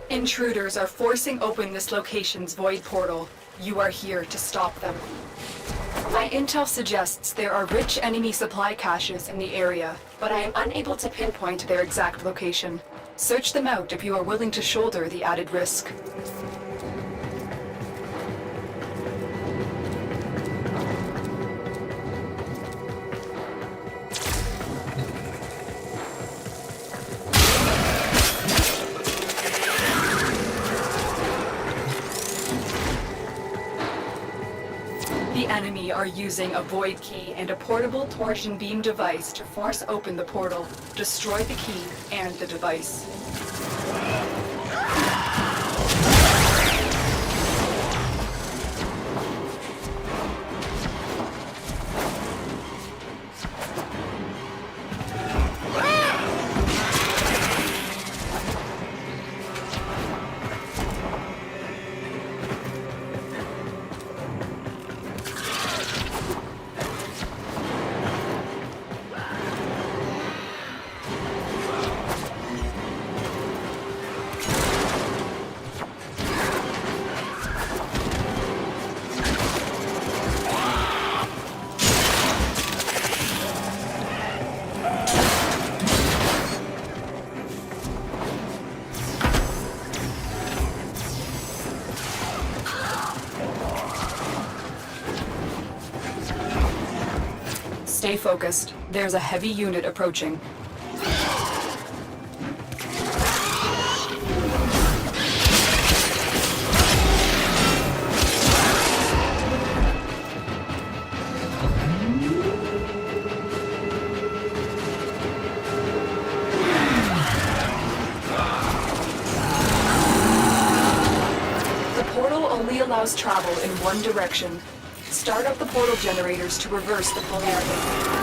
Intruders are forcing open this location's void portal. You are here to stop them. My intel suggests there are rich enemy supply caches in the area, but I am unable to pinpoint their exact location. Search them out if you are willing to shoulder the added risk. The enemy are using a void key and a portable torsion beam device to force open the portal, destroy the key and the device. Stay focused. There's a heavy unit approaching. The portal only allows travel in one direction. Start up the portal generators to reverse the polarity.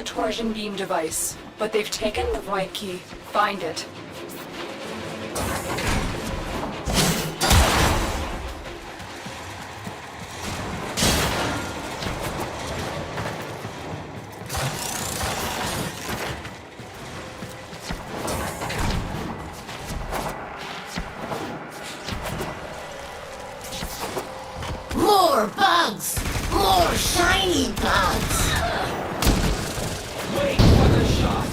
Torsion beam device, but they've taken the void key. Find it. bugs! More shiny bugs! Wait for the shots!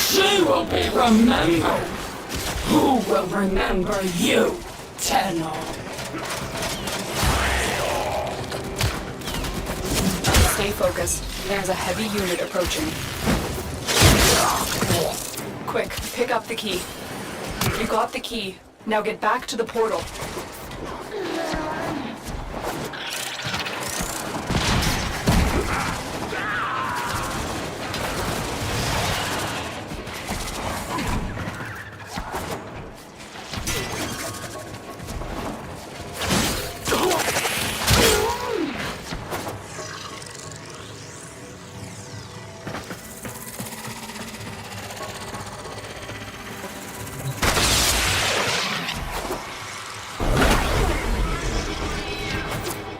She will be remembered. Who will remember you, Tenno? Stay focused. There's a heavy unit approaching. Quick, pick up the key. You got the key. Now get back to the portal.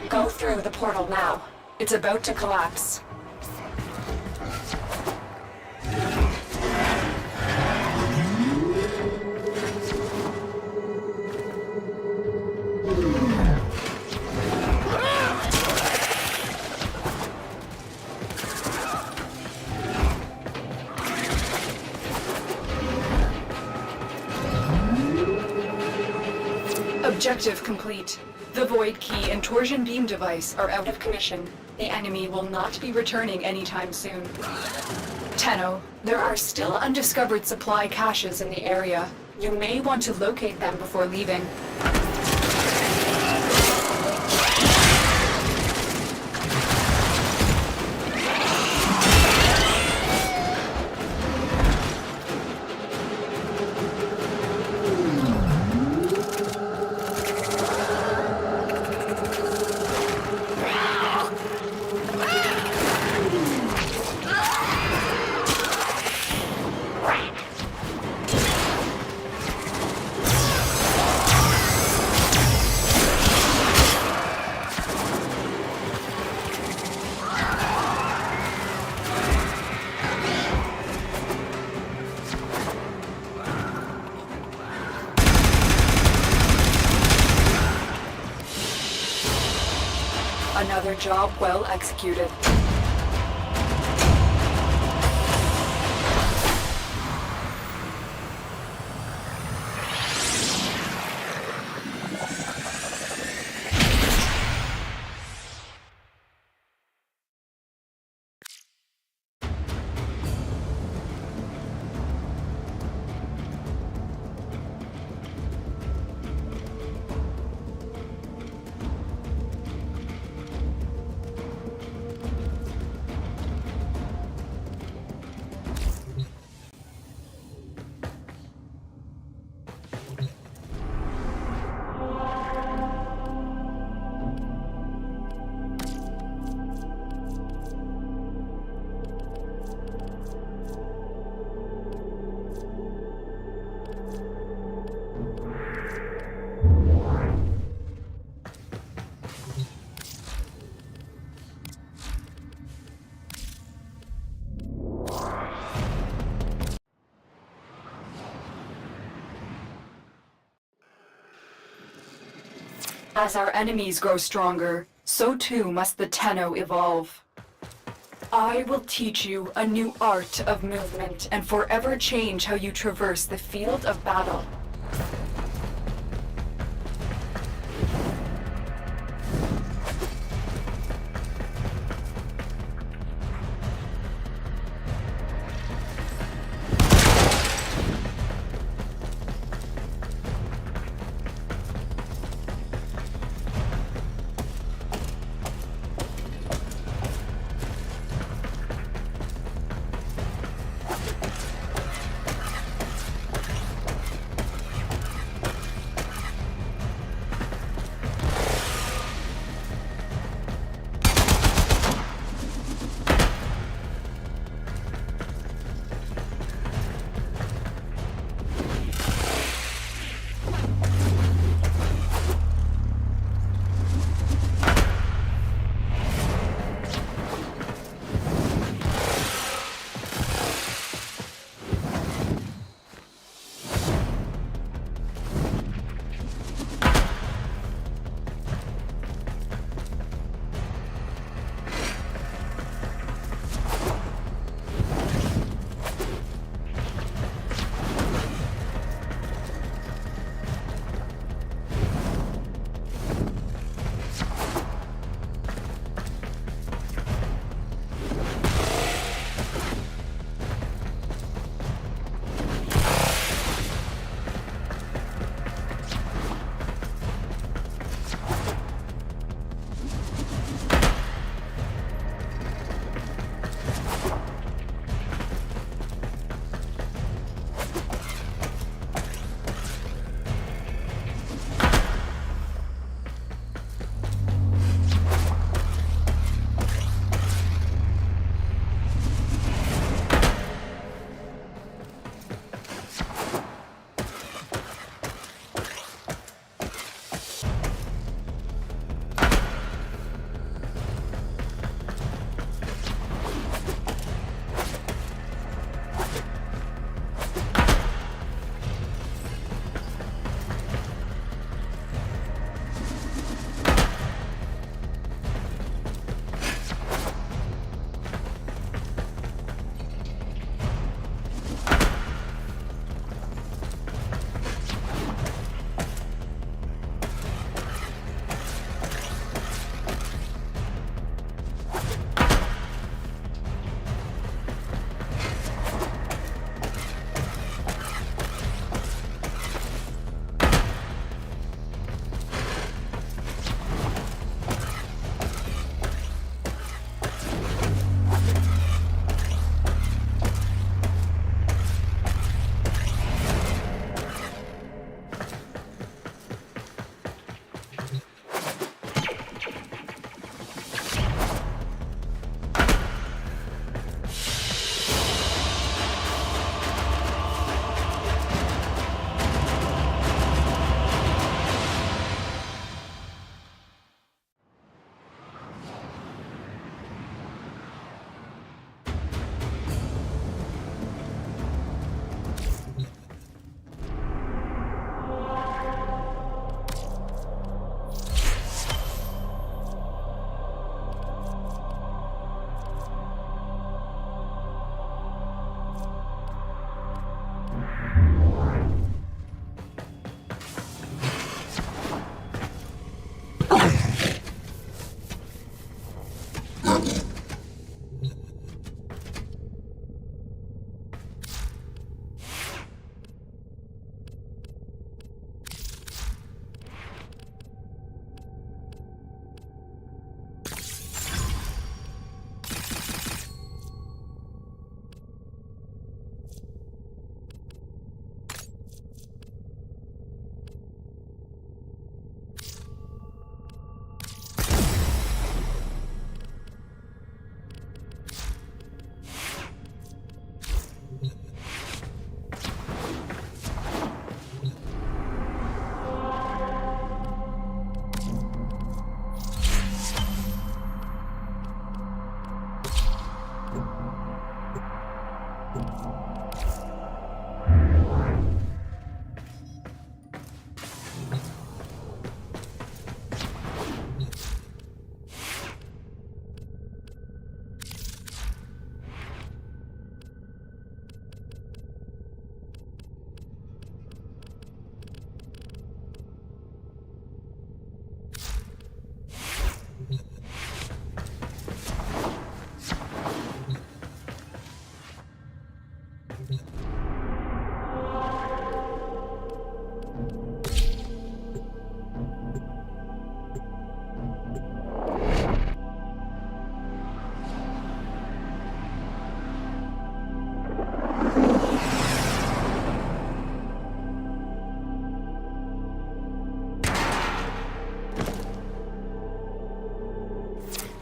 Go through the portal now. It's about to collapse. Objective complete. The Void Key and Torsion Beam device are out of commission. The enemy will not be returning anytime soon. Tenno, there are still undiscovered supply caches in the area. You may want to locate them before leaving. Another job well executed. As our enemies grow stronger, so too must the Tenno evolve. I will teach you a new art of movement and forever change how you traverse the field of battle.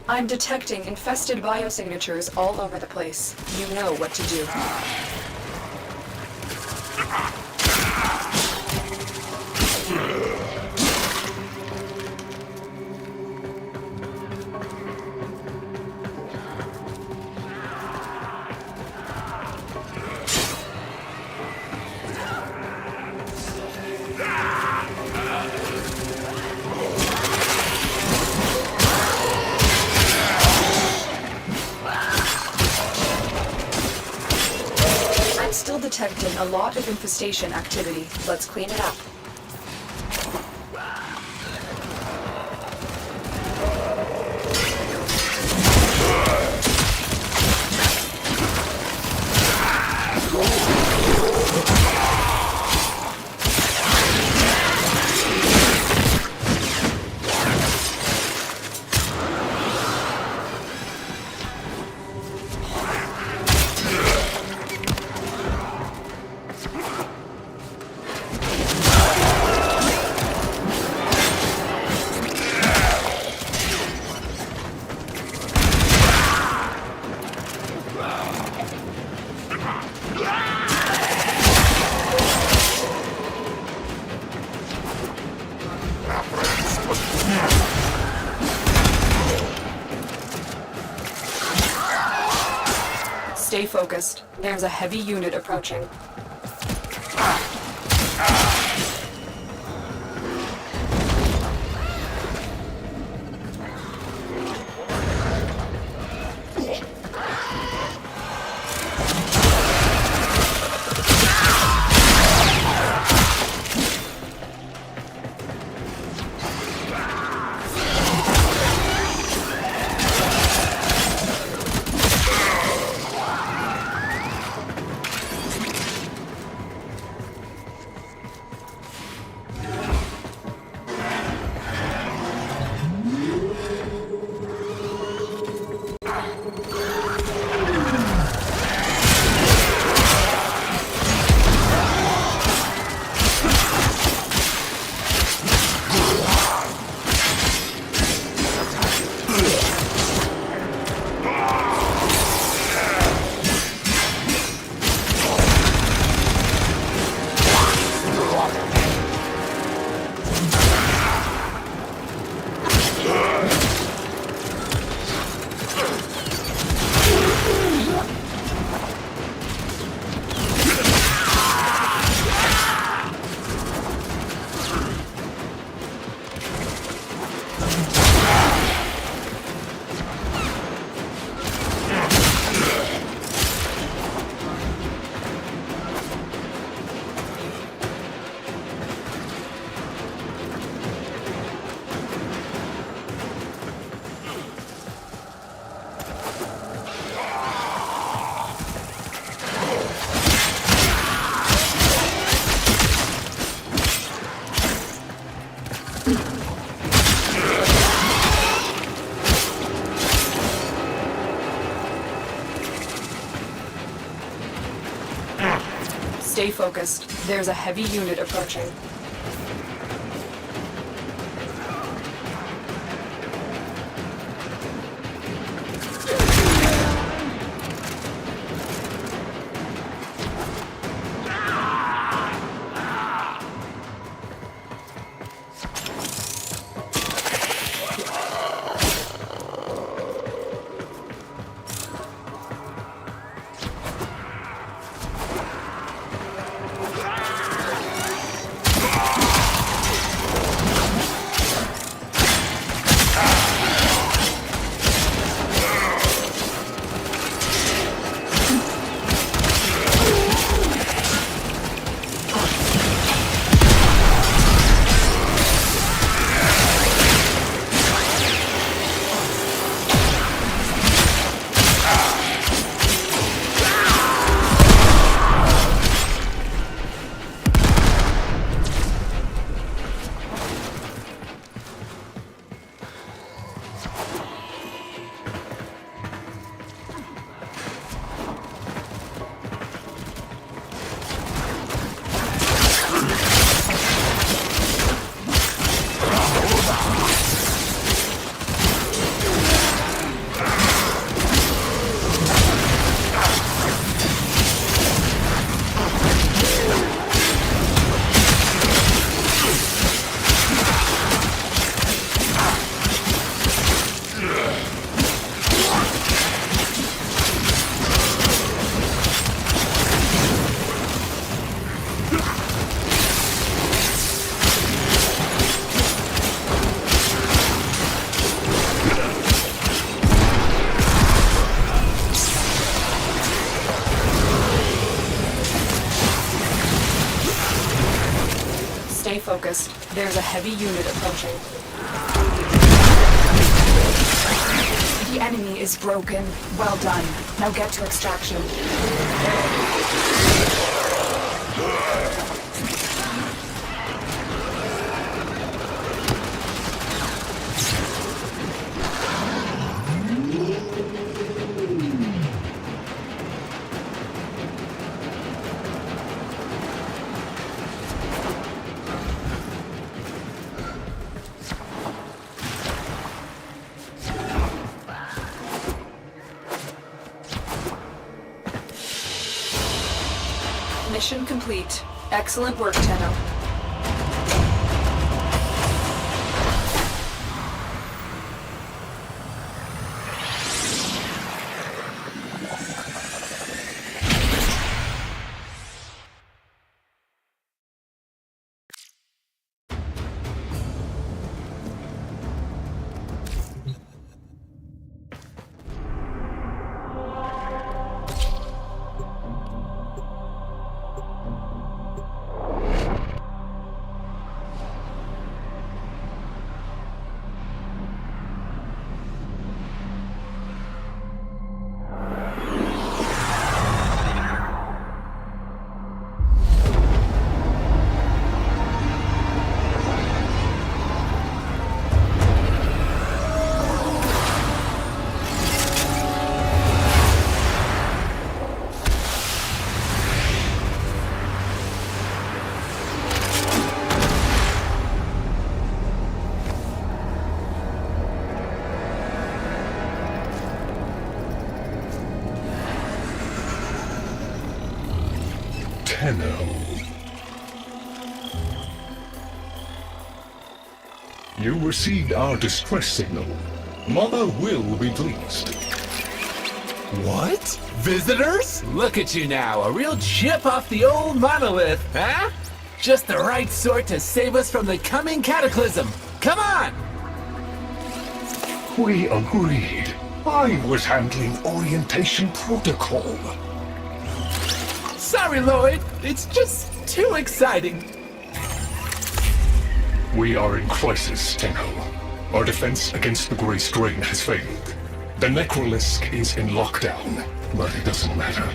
I'm detecting infested biosignatures all over the place. You know what to do. Still detecting a lot of infestation activity. Let's clean it up. Stay focused. There's a heavy unit approaching. Stay focused. There's a heavy unit approaching. focused. There's a heavy unit approaching. The enemy is broken. Well done. Now get to extraction. Mission complete. Excellent work, Tenno. You received our distress signal. Mother will be pleased. What? Visitors? Look at you now, a real chip off the old monolith, huh? Just the right sort to save us from the coming cataclysm. Come on! We agreed. I was handling orientation protocol. Sorry, Lloyd. It's just too exciting. We are in crisis, Tenno. Our defense against the Grey Strain has failed. The Necrolisk is in lockdown, but it doesn't matter.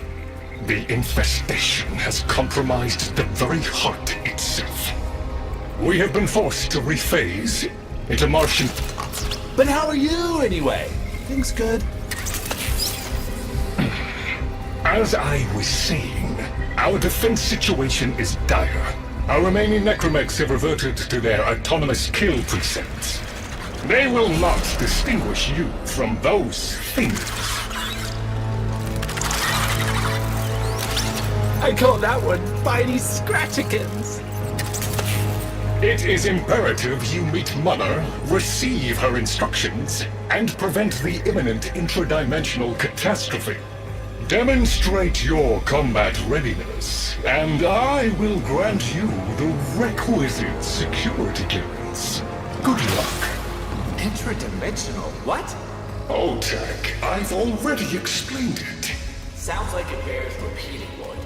The infestation has compromised the very heart itself. We have been forced to rephase into Martian... But how are you, anyway? Things good? As I was saying, our defense situation is dire. Our remaining necromechs have reverted to their autonomous kill precepts. They will not distinguish you from those things. I call that one Bitey Scratchikins. It is imperative you meet Mother, receive her instructions, and prevent the imminent intradimensional catastrophe. Demonstrate your combat readiness, and I will grant you the requisite security clearance. Good luck. Intradimensional? What? Oh, Tech, I've already explained it. Sounds like it bears repeating, Lloyd.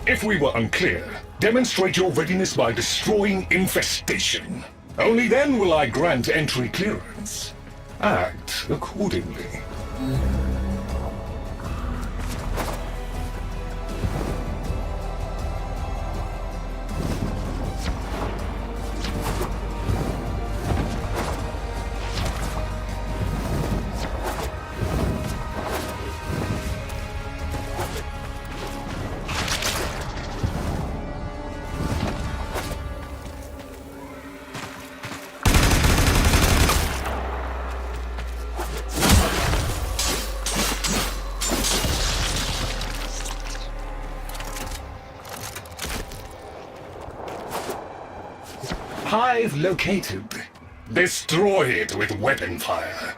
If we were unclear, demonstrate your readiness by destroying infestation. Only then will I grant entry clearance. Act accordingly. Hive located. Destroy it with weapon fire.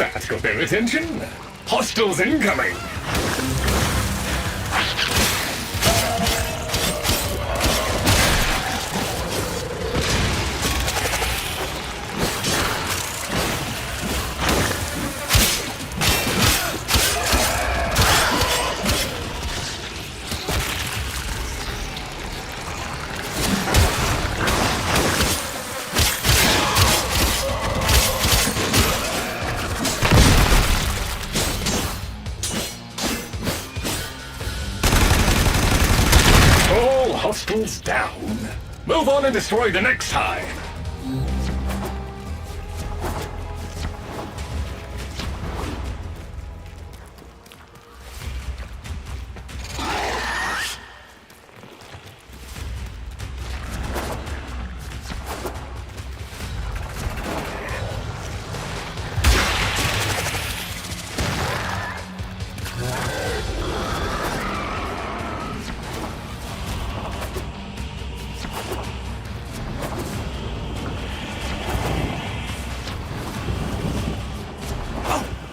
That got their attention. Hostiles incoming! Hostiles down. Move on and destroy the next hive.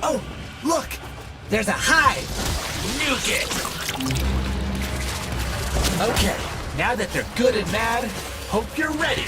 Oh, look! There's a hive! Nuke it! Okay, now that they're good and mad, hope you're ready.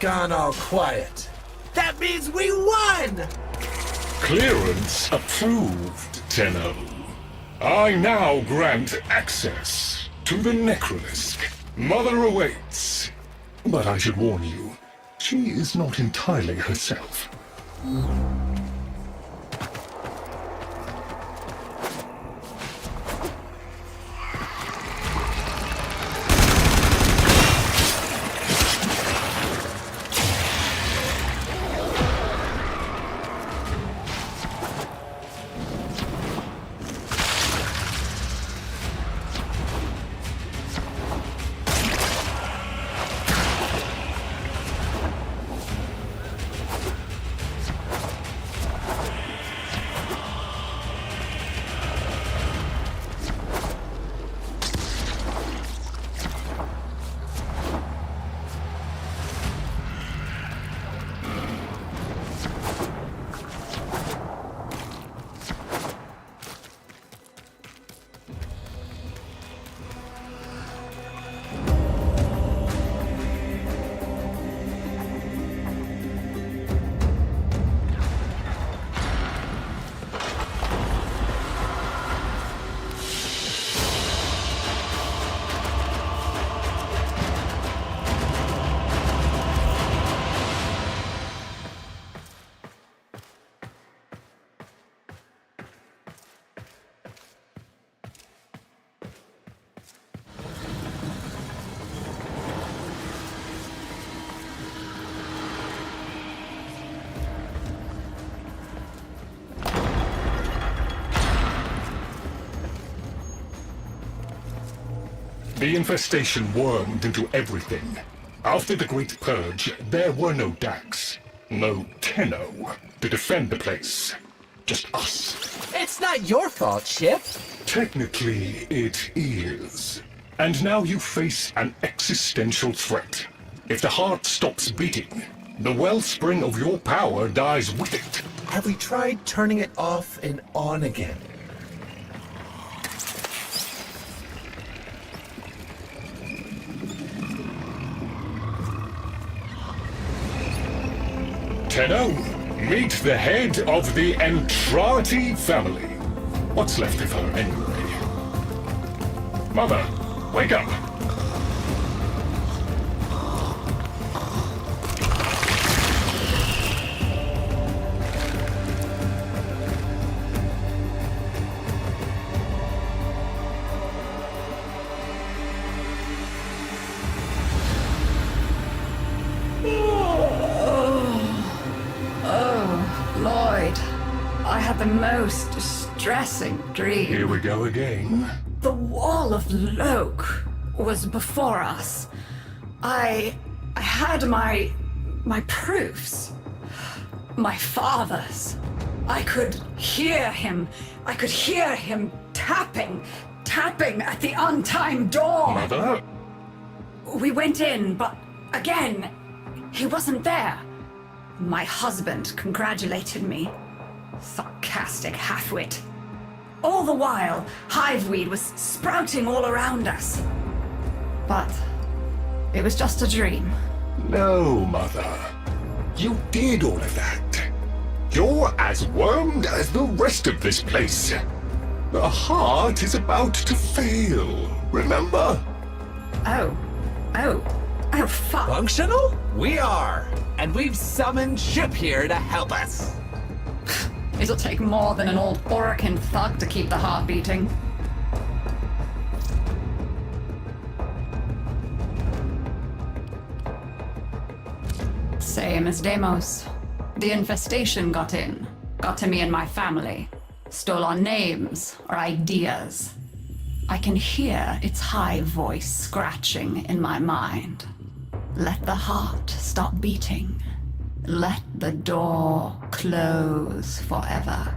Gone all quiet. That means we won! Clearance approved, Tenno. I now grant access to the Necrolisk. Mother awaits. But I should warn you, she is not entirely herself. The infestation wormed into everything. After the Great Purge, there were no Dax, no Tenno to defend the place. Just us. It's not your fault, Chip. Technically, it is. And now you face an existential threat. If the heart stops beating, the wellspring of your power dies with it. Have we tried turning it off and on again? Tenno, meet the head of the Entrati family. What's left of her, anyway? Mother, wake up! Lloyd, I had the most distressing dream. Here we go again. The wall of Loke was before us. I had my proofs. My father's. I could hear him. I could hear him tapping at the untimed door. Mother? We went in, but again, he wasn't there. My husband congratulated me. Sarcastic halfwit. All the while, hiveweed was sprouting all around us. But it was just a dream. No, Mother. You did all of that. You're as wormed as the rest of this place. The heart is about to fail, remember? Oh, fuck. Functional? We are. And we've summoned Chip here to help us. It'll take more than an old Orokin thug to keep the heart beating. Same as Deimos. The infestation got in. Got to me and my family. Stole our names, our ideas. I can hear its high voice scratching in my mind. Let the heart stop beating. Let the door close forever.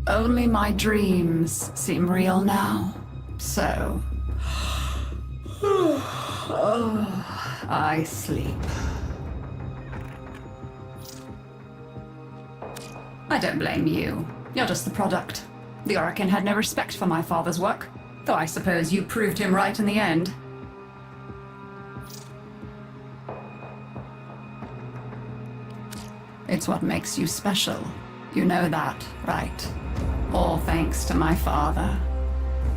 Only my dreams seem real now. So... I sleep. I don't blame you. You're just the product. The Orokin had no respect for my father's work, though I suppose you proved him right in the end. It's what makes you special. You know that, right? All thanks to my father.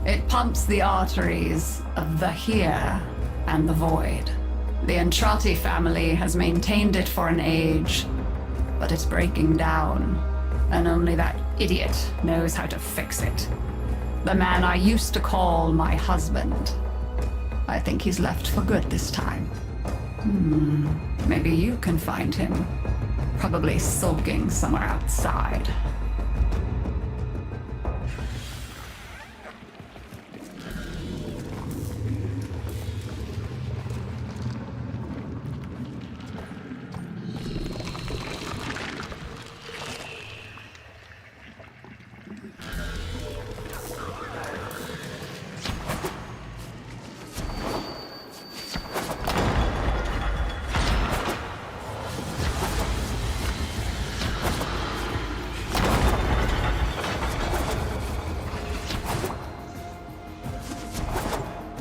It pumps the arteries of the here and the void. The Entrati family has maintained it for an age, but it's breaking down, and only that idiot knows how to fix it. The man I used to call my husband. I think he's left for good this time. Maybe you can find him. Probably sulking somewhere outside.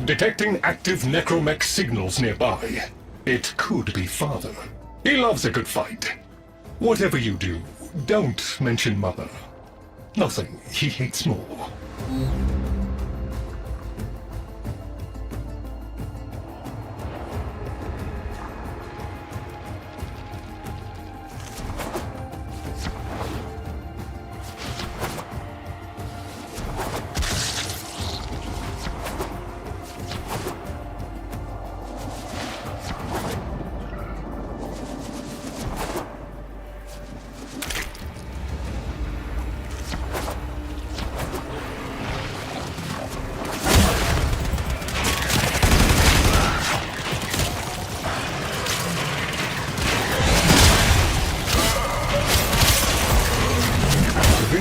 Detecting active necromech signals nearby. It could be Father. He loves a good fight. Whatever you do, don't mention Mother. Nothing he hates more.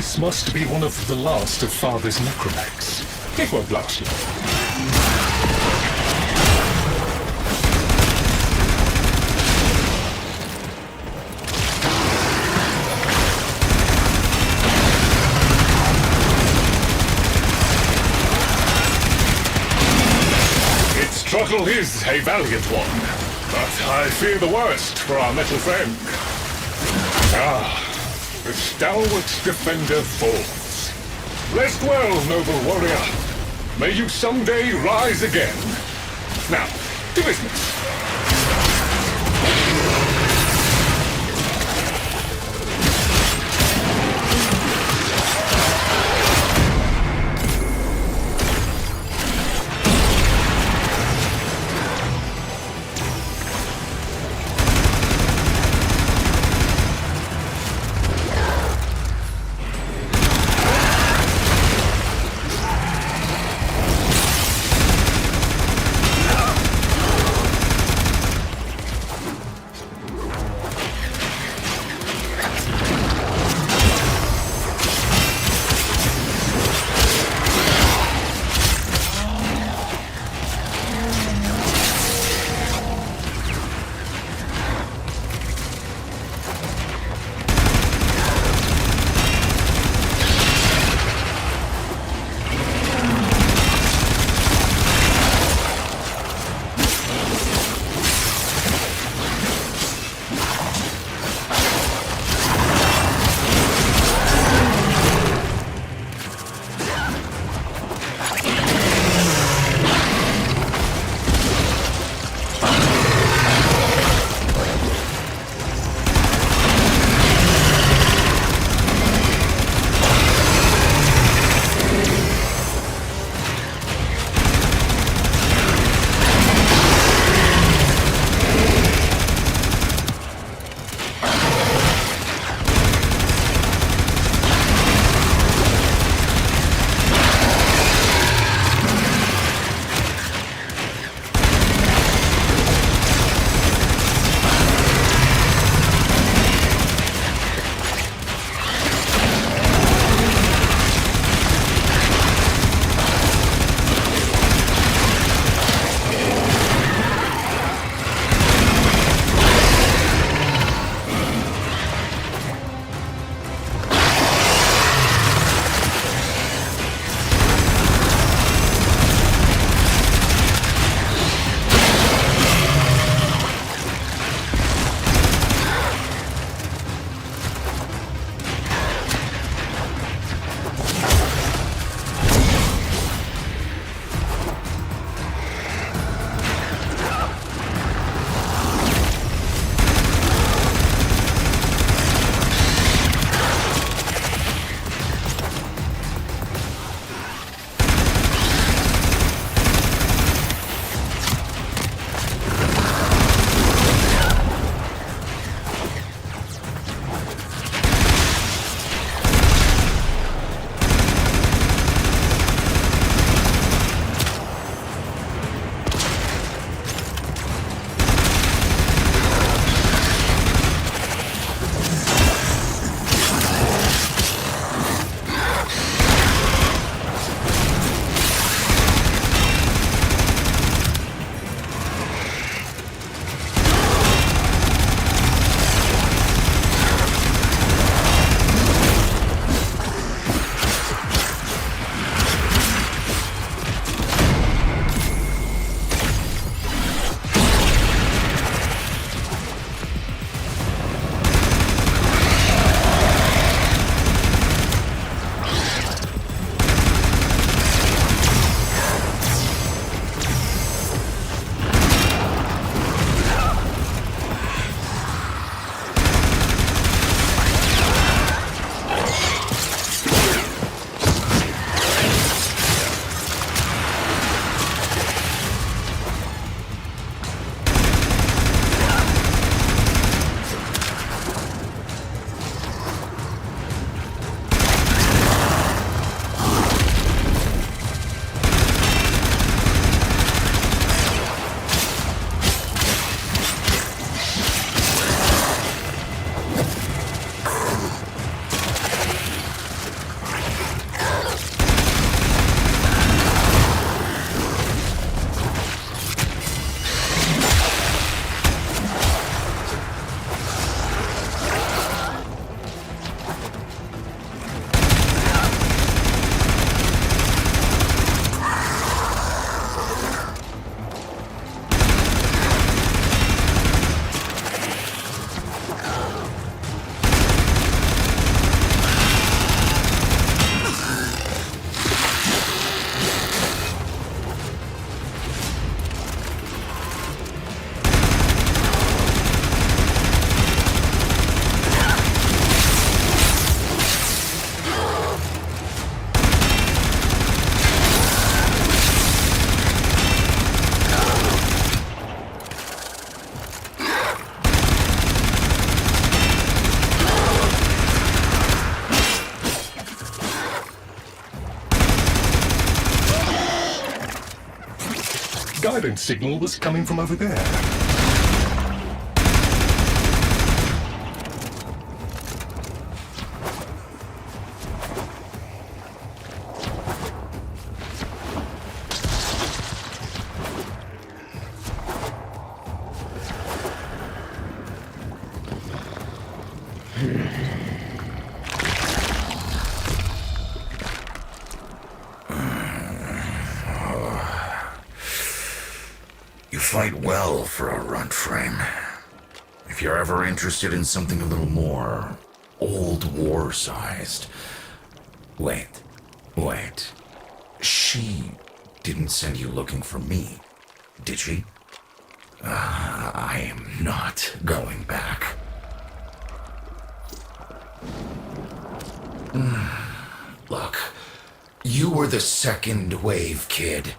This must be one of the last of Father's necromechs. It won't last long. Its struggle is a valiant one, but I fear the worst for our metal friend. The stalwart defender falls. Rest well, noble warrior. May you someday rise again. Now, to business. guidance signal was coming from over there. You fight well for a runt frame. If you're ever interested in something a little more old war-sized... Wait. She didn't send you looking for me, did she? I am not going back. Look, you were the second wave, kid.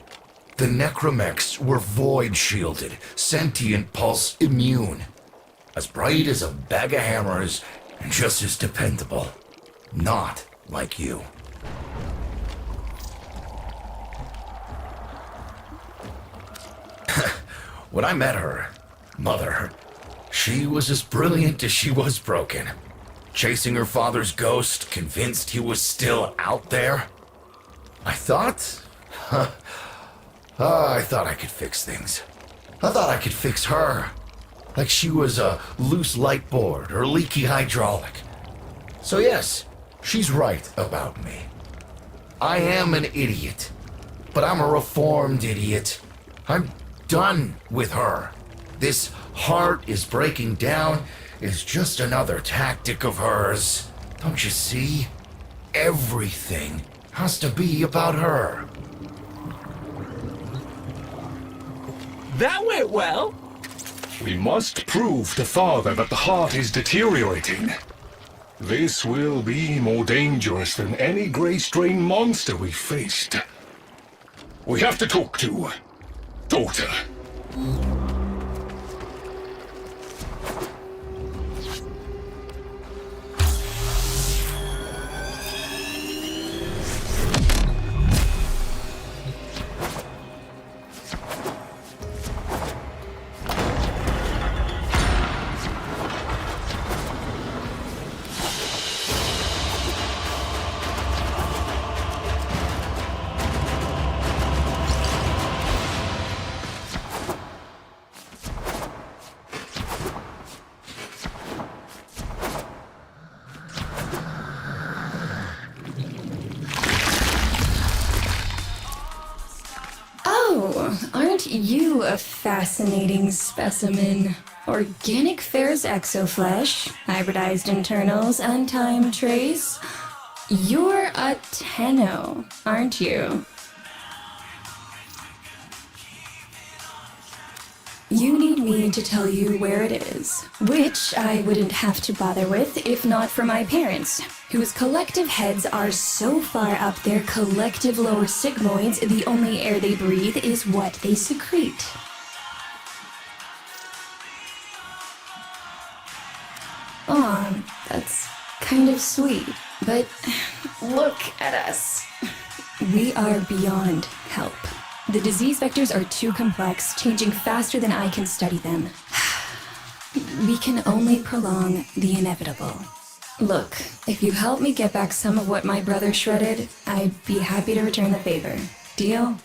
The necromechs were void-shielded, sentient pulse immune. As bright as a bag of hammers, and just as dependable. Not like you. When I met her, Mother, she was as brilliant as she was broken. Chasing her father's ghost, convinced he was still out there. I thought I could fix things. I thought I could fix her. Like she was a loose light board or leaky hydraulic. So yes, she's right about me. I am an idiot, but I'm a reformed idiot. I'm done with her. This heart is breaking down is just another tactic of hers. Don't you see? Everything has to be about her. That went well. We must prove to Father that the heart is deteriorating. This will be more dangerous than any gray strain monster we faced. We have to talk to Daughter. Aren't you a fascinating specimen? Organic ferrous exoflesh, hybridized internals, untimed trace. You're a Tenno, aren't you? You need me to tell you where it is, which I wouldn't have to bother with if not for my parents, whose collective heads are so far up their collective lower sigmoids, the only air they breathe is what they secrete. Aw, that's kind of sweet, but look at us. We are beyond help. The disease vectors are too complex, changing faster than I can study them. We can only prolong the inevitable. Look, if you help me get back some of what my brother shredded, I'd be happy to return the favor. Deal?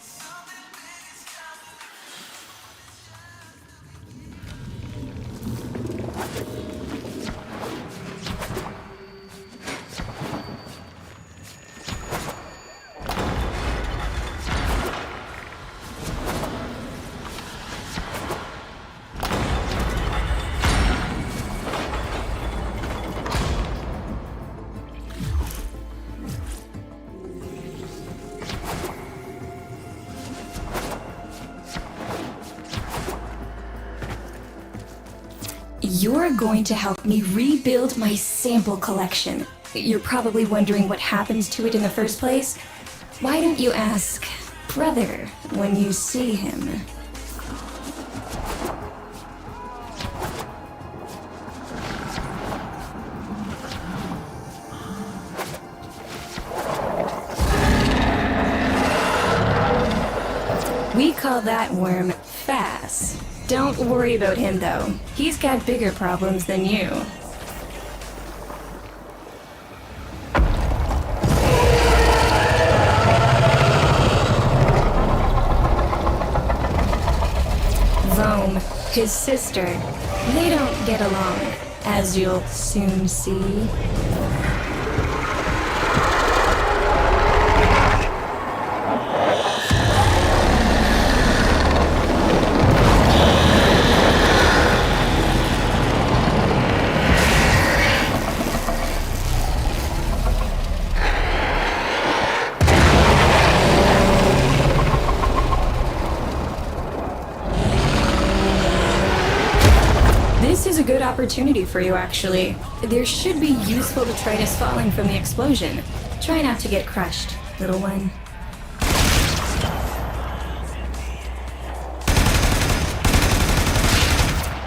You're going to help me rebuild my sample collection. You're probably wondering what happens to it in the first place. Why don't you ask brother when you see him? We call that worm fast. Don't worry about him, though. He's got bigger problems than you. Rome, his sister, they don't get along, as you'll soon see. This is a good opportunity for you, actually. There should be useful detritus falling from the explosion. Try not to get crushed, little one.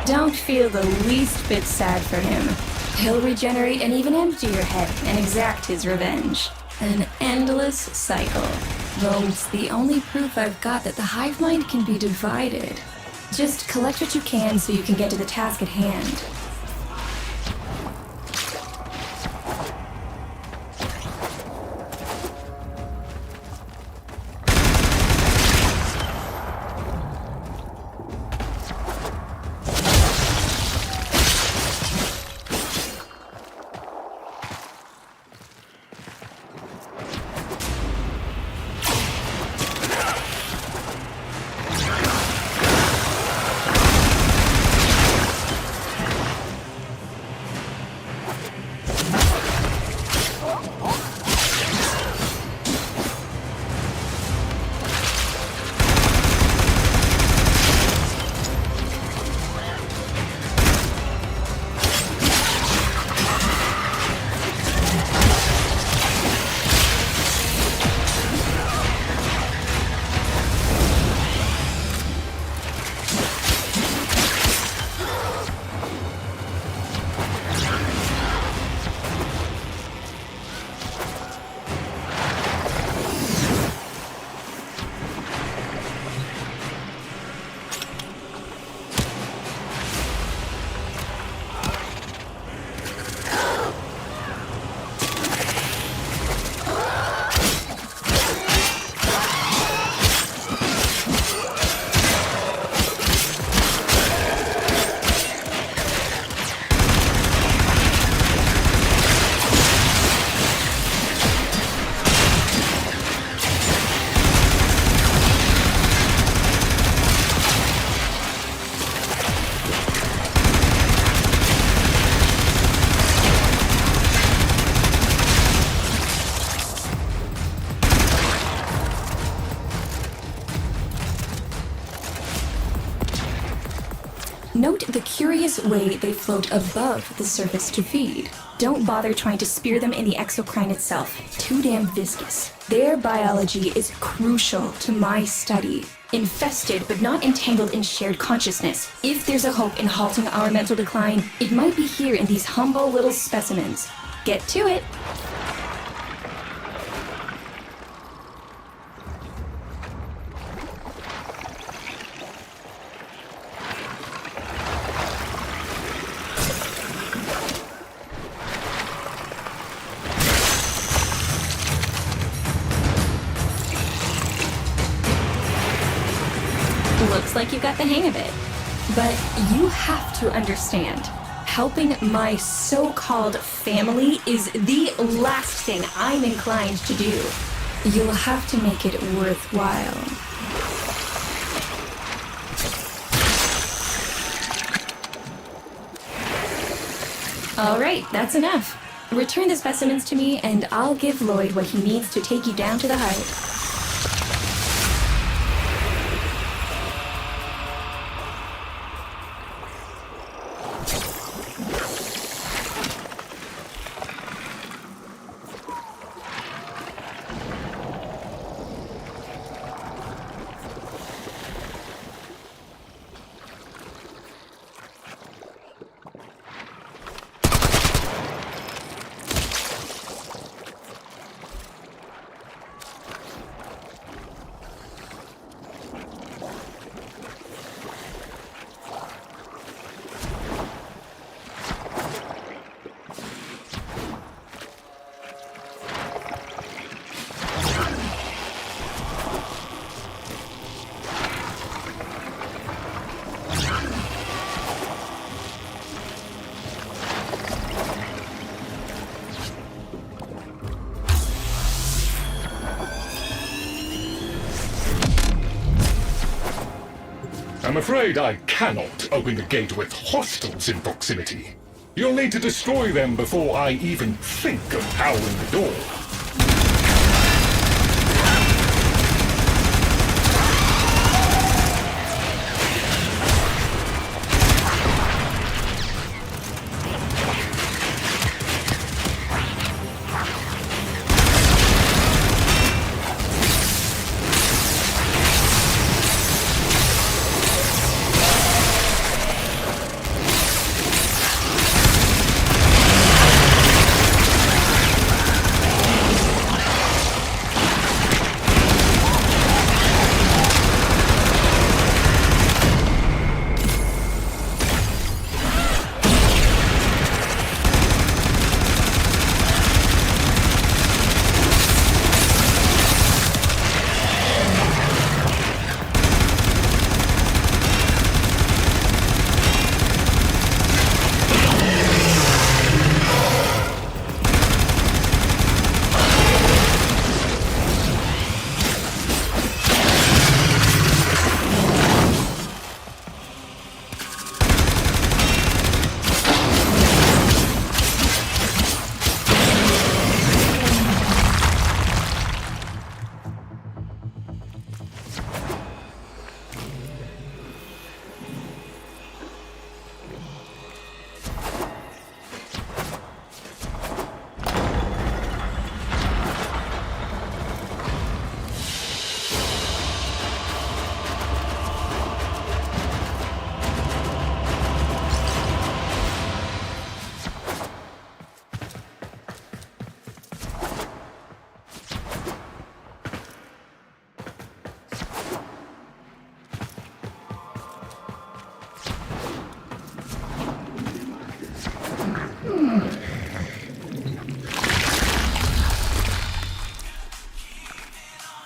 Don't feel the least bit sad for him. He'll regenerate and even empty your head and exact his revenge. An endless cycle. Though it's the only proof I've got that the hive mind can be divided. Just collect what you can so you can get to the task at hand. Note the curious way they float above the surface to feed. Don't bother trying to spear them in the exocrine itself. Too damn viscous. Their biology is crucial to my study. Infested but not entangled in shared consciousness. If there's a hope in halting our mental decline, it might be here in these humble little specimens. Get to it! Looks like you got the hang of it. But you have to understand, helping my so-called family is the last thing I'm inclined to do. You'll have to make it worthwhile. All right, that's enough. Return the specimens to me, and I'll give Lloyd what he needs to take you down to the hive. I'm afraid I cannot open the gate with hostiles in proximity. You'll need to destroy them before I even think of powering the door.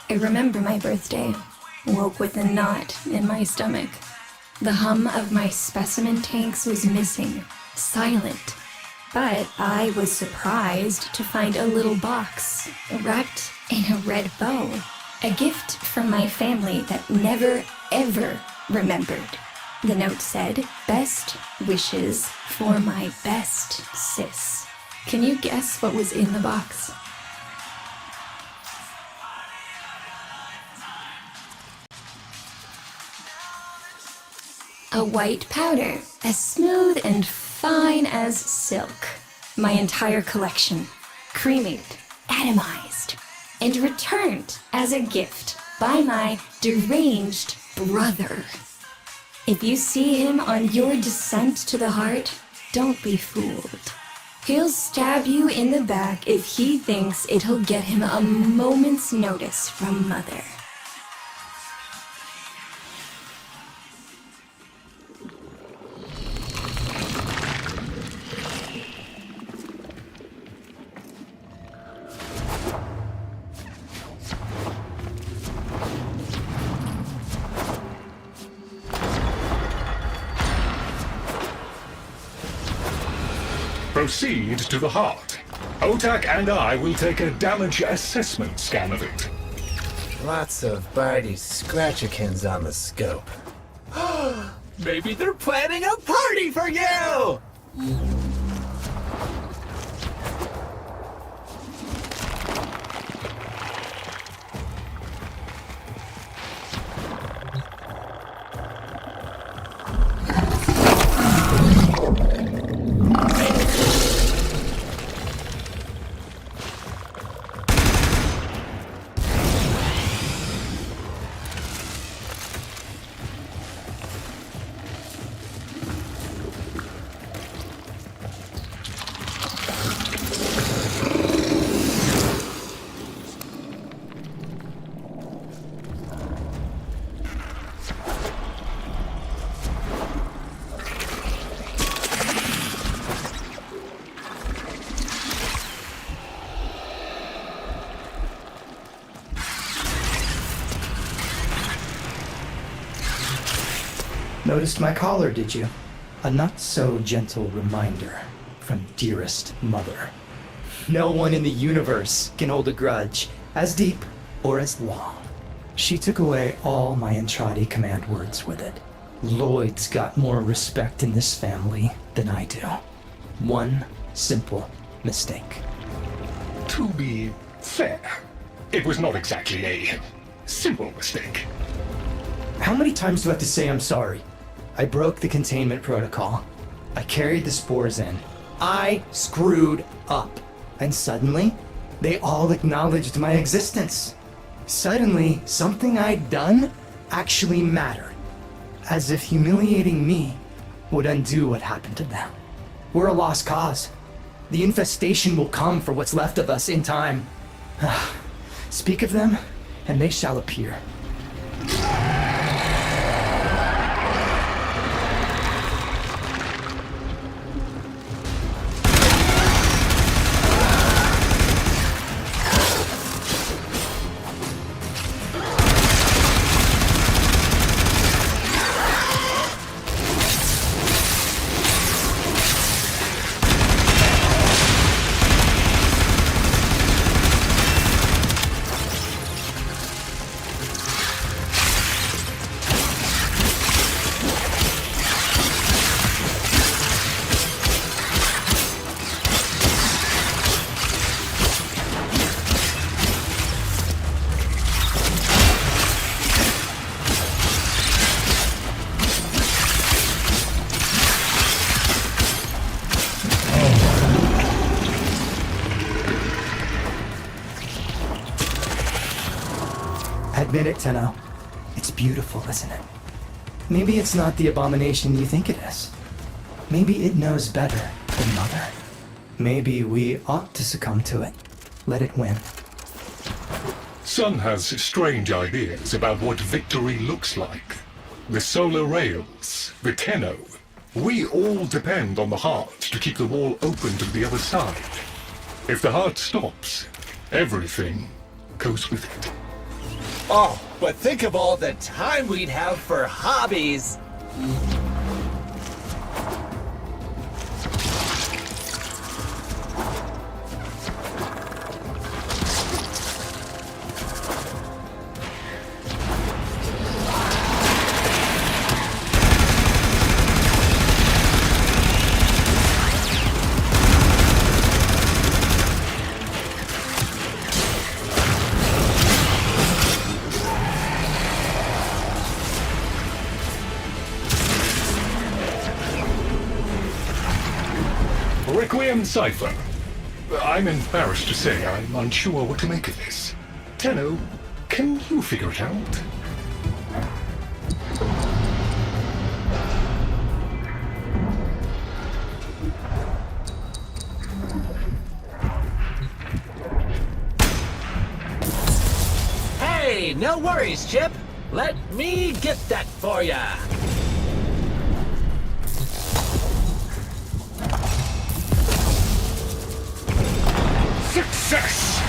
I remember my birthday. Woke with a knot in my stomach. The hum of my specimen tanks was missing, silent. But I was surprised to find a little box wrapped in a red bow. A gift from my family that never, ever remembered. The note said, "Best wishes for my best sis." Can you guess what was in the box? A white powder, as smooth and fine as silk. My entire collection, cremated, atomized, and returned as a gift by my deranged brother. If you see him on your descent to the heart, don't be fooled. He'll stab you in the back if he thinks it'll get him a moment's notice from Mother. Proceed to the heart. Otak and I will take a damage assessment scan of it. Lots of Barty Scratchikins on the scope. Maybe they're planning a party for you! Noticed my collar, did you? A not-so-gentle reminder from dearest mother. No one in the universe can hold a grudge as deep or as long. She took away all my Entradi command words with it, Lloyd's got more respect in this family than I do. One simple mistake. To be fair, it was not exactly a simple mistake. How many times do I have to say I'm sorry? I broke the containment protocol. I carried the spores in. I screwed up. And suddenly, they all acknowledged my existence. Suddenly, something I'd done actually mattered. As if humiliating me would undo what happened to them. We're a lost cause. The infestation will come for what's left of us in time. Speak of them, and they shall appear. Admit it, Tenno. It's beautiful, isn't it? Maybe it's not the abomination you think it is. Maybe it knows better than Mother. Maybe we ought to succumb to it. Let it win. Sun has strange ideas about what victory looks like. The solar rails, the Tenno. We all depend on the heart to keep the wall open to the other side. If the heart stops, everything goes with it. Oh, but think of all the time we'd have for hobbies. Requiem Cipher. I'm embarrassed to say I'm unsure what to make of this. Tenno, can you figure it out? Hey, no worries, Chip. Let me get that for ya. Success!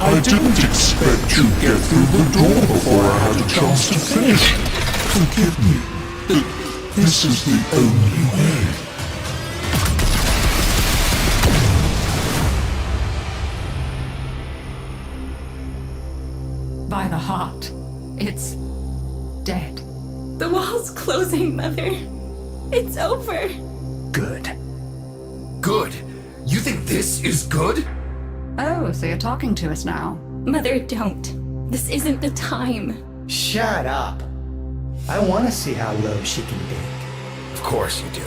I didn't expect to get through the door before I had a chance to finish. Forgive me, but this is the only way. By the heart, it's dead. The wall's closing, Mother. It's over. Good. Good? You think this is good? Oh, so you're talking to us now. Mother, don't. This isn't the time. Shut up. I want to see how low she can dig. Of course you do.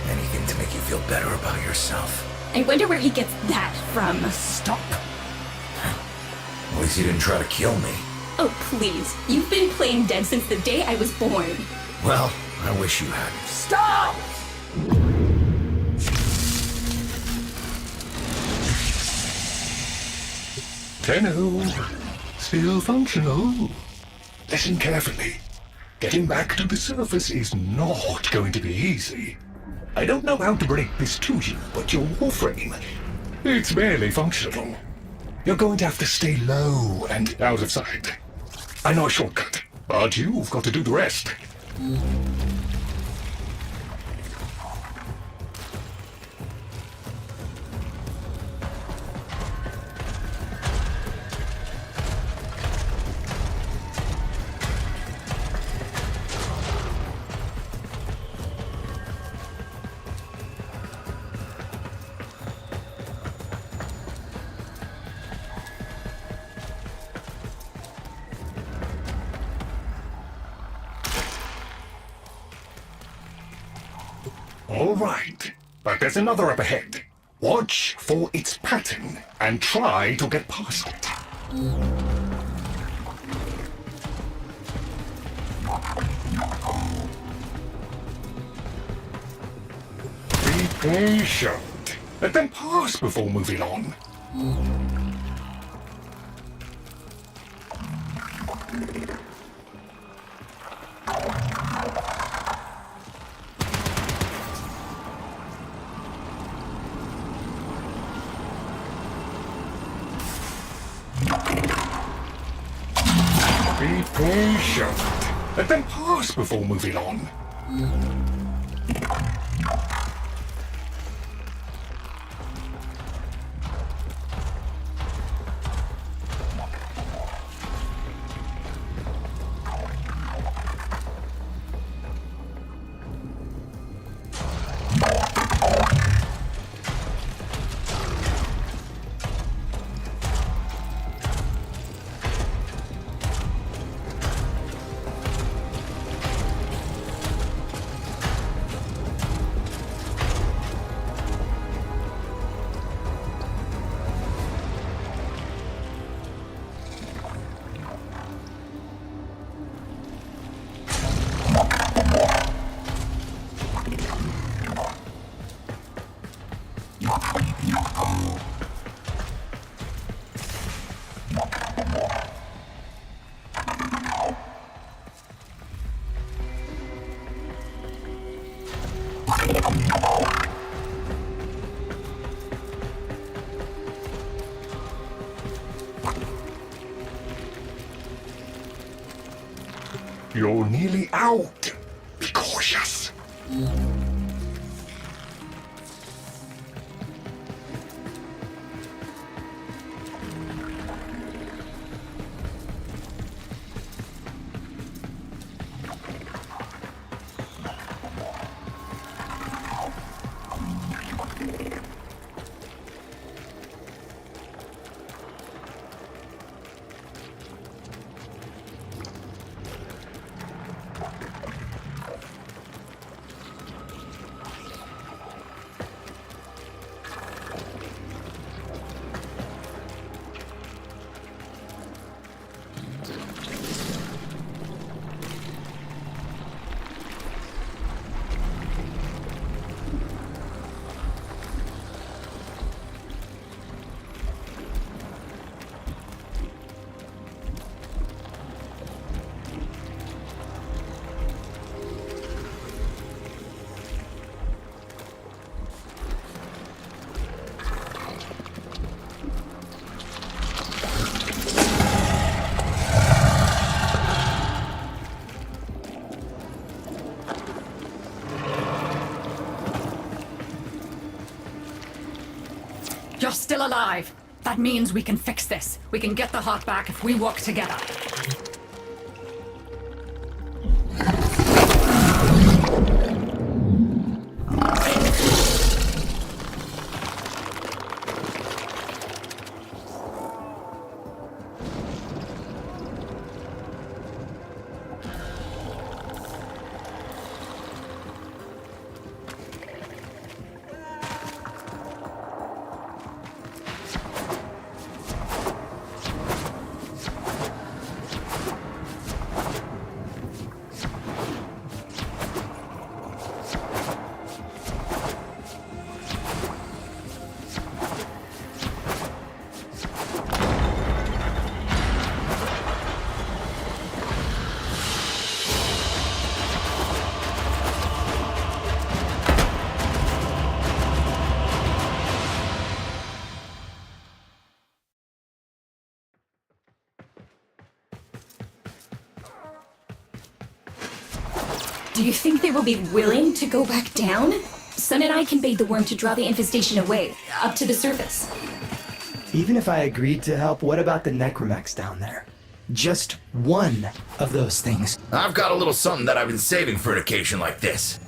Anything to make you feel better about yourself. I wonder where he gets that from. Stop. At least you didn't try to kill me. Oh, please. You've been playing dead since the day I was born. Well, I wish you had. Stop! Tenno, still functional. Listen carefully. Getting back to the surface is not going to be easy. I don't know how to break this to you, but your Warframe, it's barely functional. You're going to have to stay low and out of sight. I know a shortcut, but you've got to do the rest. All right, but there's another up ahead. Watch for its pattern and try to get past it. Be patient. Let them pass before moving on. Be patient. Let them pass before moving on. You're nearly out. Be cautious. You're still alive. That means we can fix this. We can get the heart back if we work together. Do you think they will be willing to go back down? Sun and I can bait the worm to draw the infestation away, up to the surface. Even if I agreed to help, what about the necromechs down there? Just one of those things. I've got a little something that I've been saving for an occasion like this.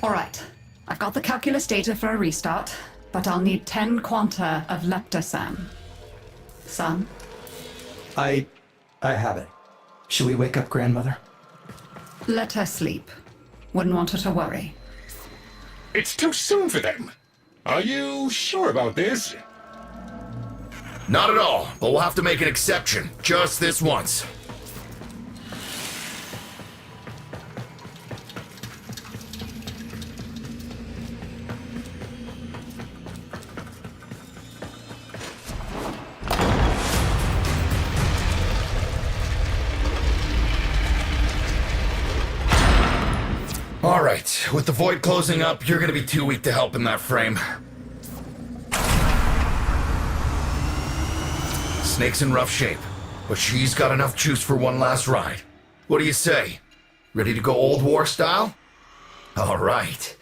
All right. I've got the calculus data for a restart, but I'll need 10 quanta of leptosam. Son? I have it. Should we wake up grandmother? Let her sleep. Wouldn't want her to worry. It's too soon for them. Are you sure about this? Not at all, but we'll have to make an exception. Just this once. Alright, with the void closing up, you're gonna be too weak to help in that frame. Snake's in rough shape, but she's got enough juice for one last ride. What do you say? Ready to go old war style? Alright.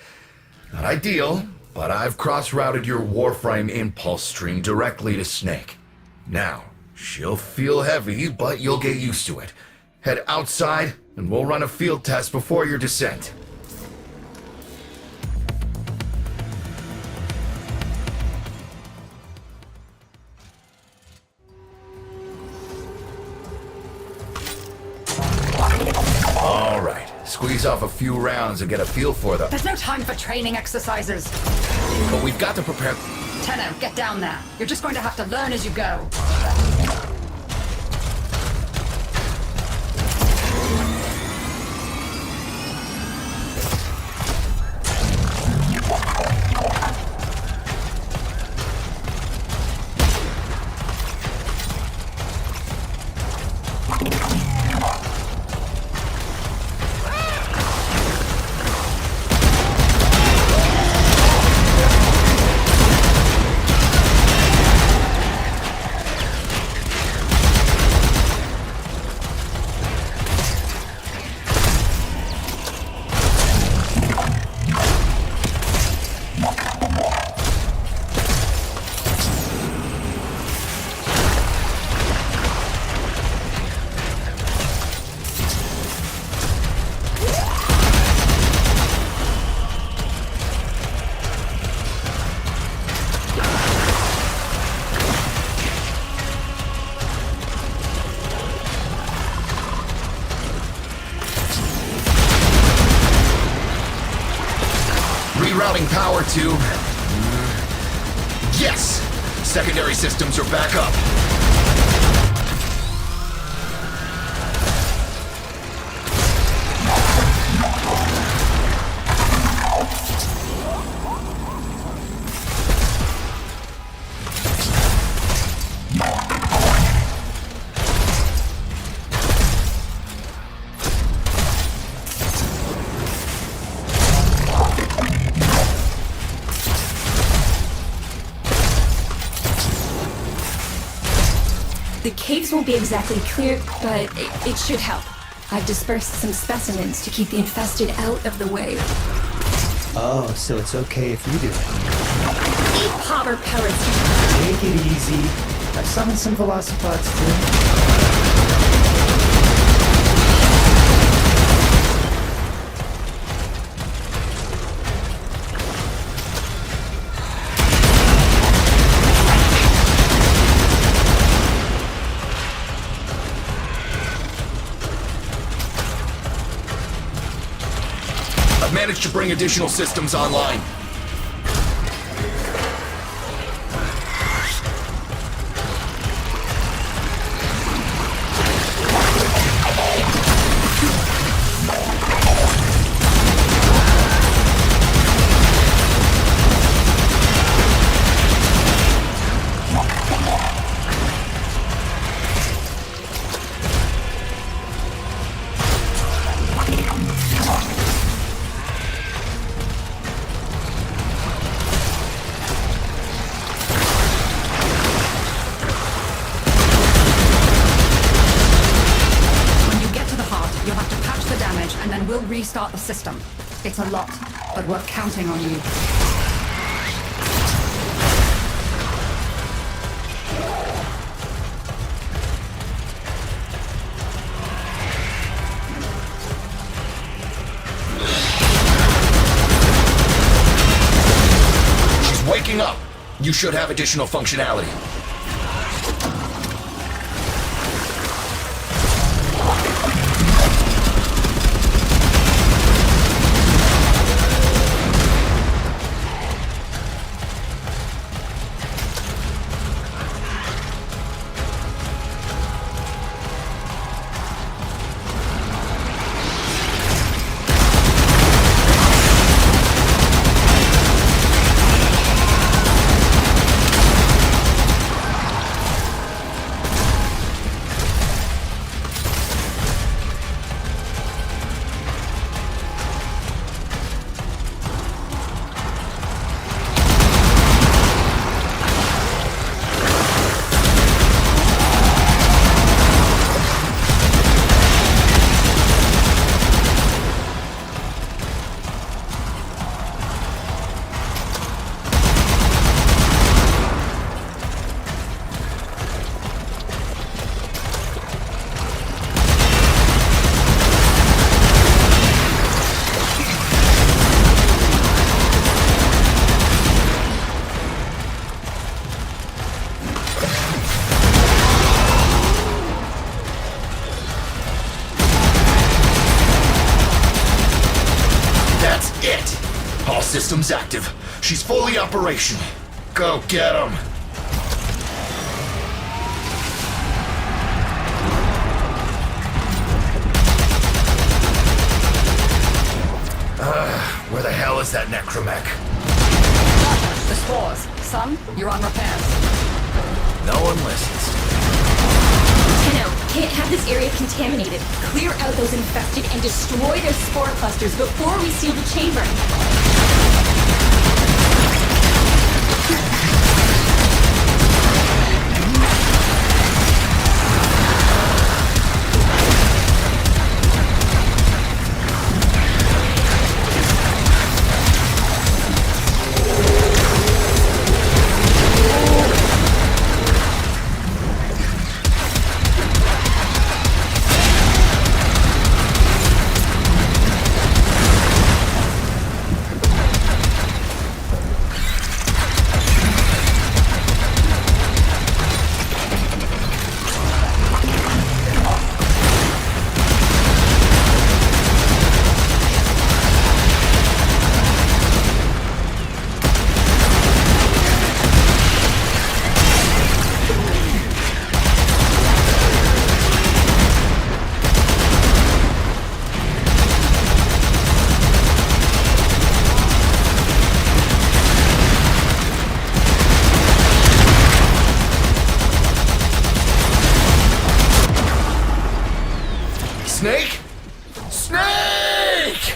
Not ideal, but I've cross-routed your Warframe impulse stream directly to Snake. Now, she'll feel heavy, but you'll get used to it. Head outside, and we'll run a field test before your descent. All right, squeeze off a few rounds and get a feel for them. There's no time for training exercises. But we've got to prepare. Tenno, get down there. You're just going to have to learn as you go. Rerouting power to... Yes! Secondary systems are back up. The caves won't be exactly clear, but it should help. I've dispersed some specimens to keep the infested out of the way. Oh, so it's okay if you do it. Eat popper pellets. Take it easy. I've summoned some velocipods too. I've managed to bring additional systems online. restart the system. It's a lot, but we're counting on you. She's waking up. You should have additional functionality. All systems active. She's fully operational. Go get 'em. Where the hell is that necromech? The spores. Son, you're on repairs. No one listens. Tenno, can't have this area contaminated. Clear out those infested and destroy their spore clusters before we seal the chamber. Snake? Snake!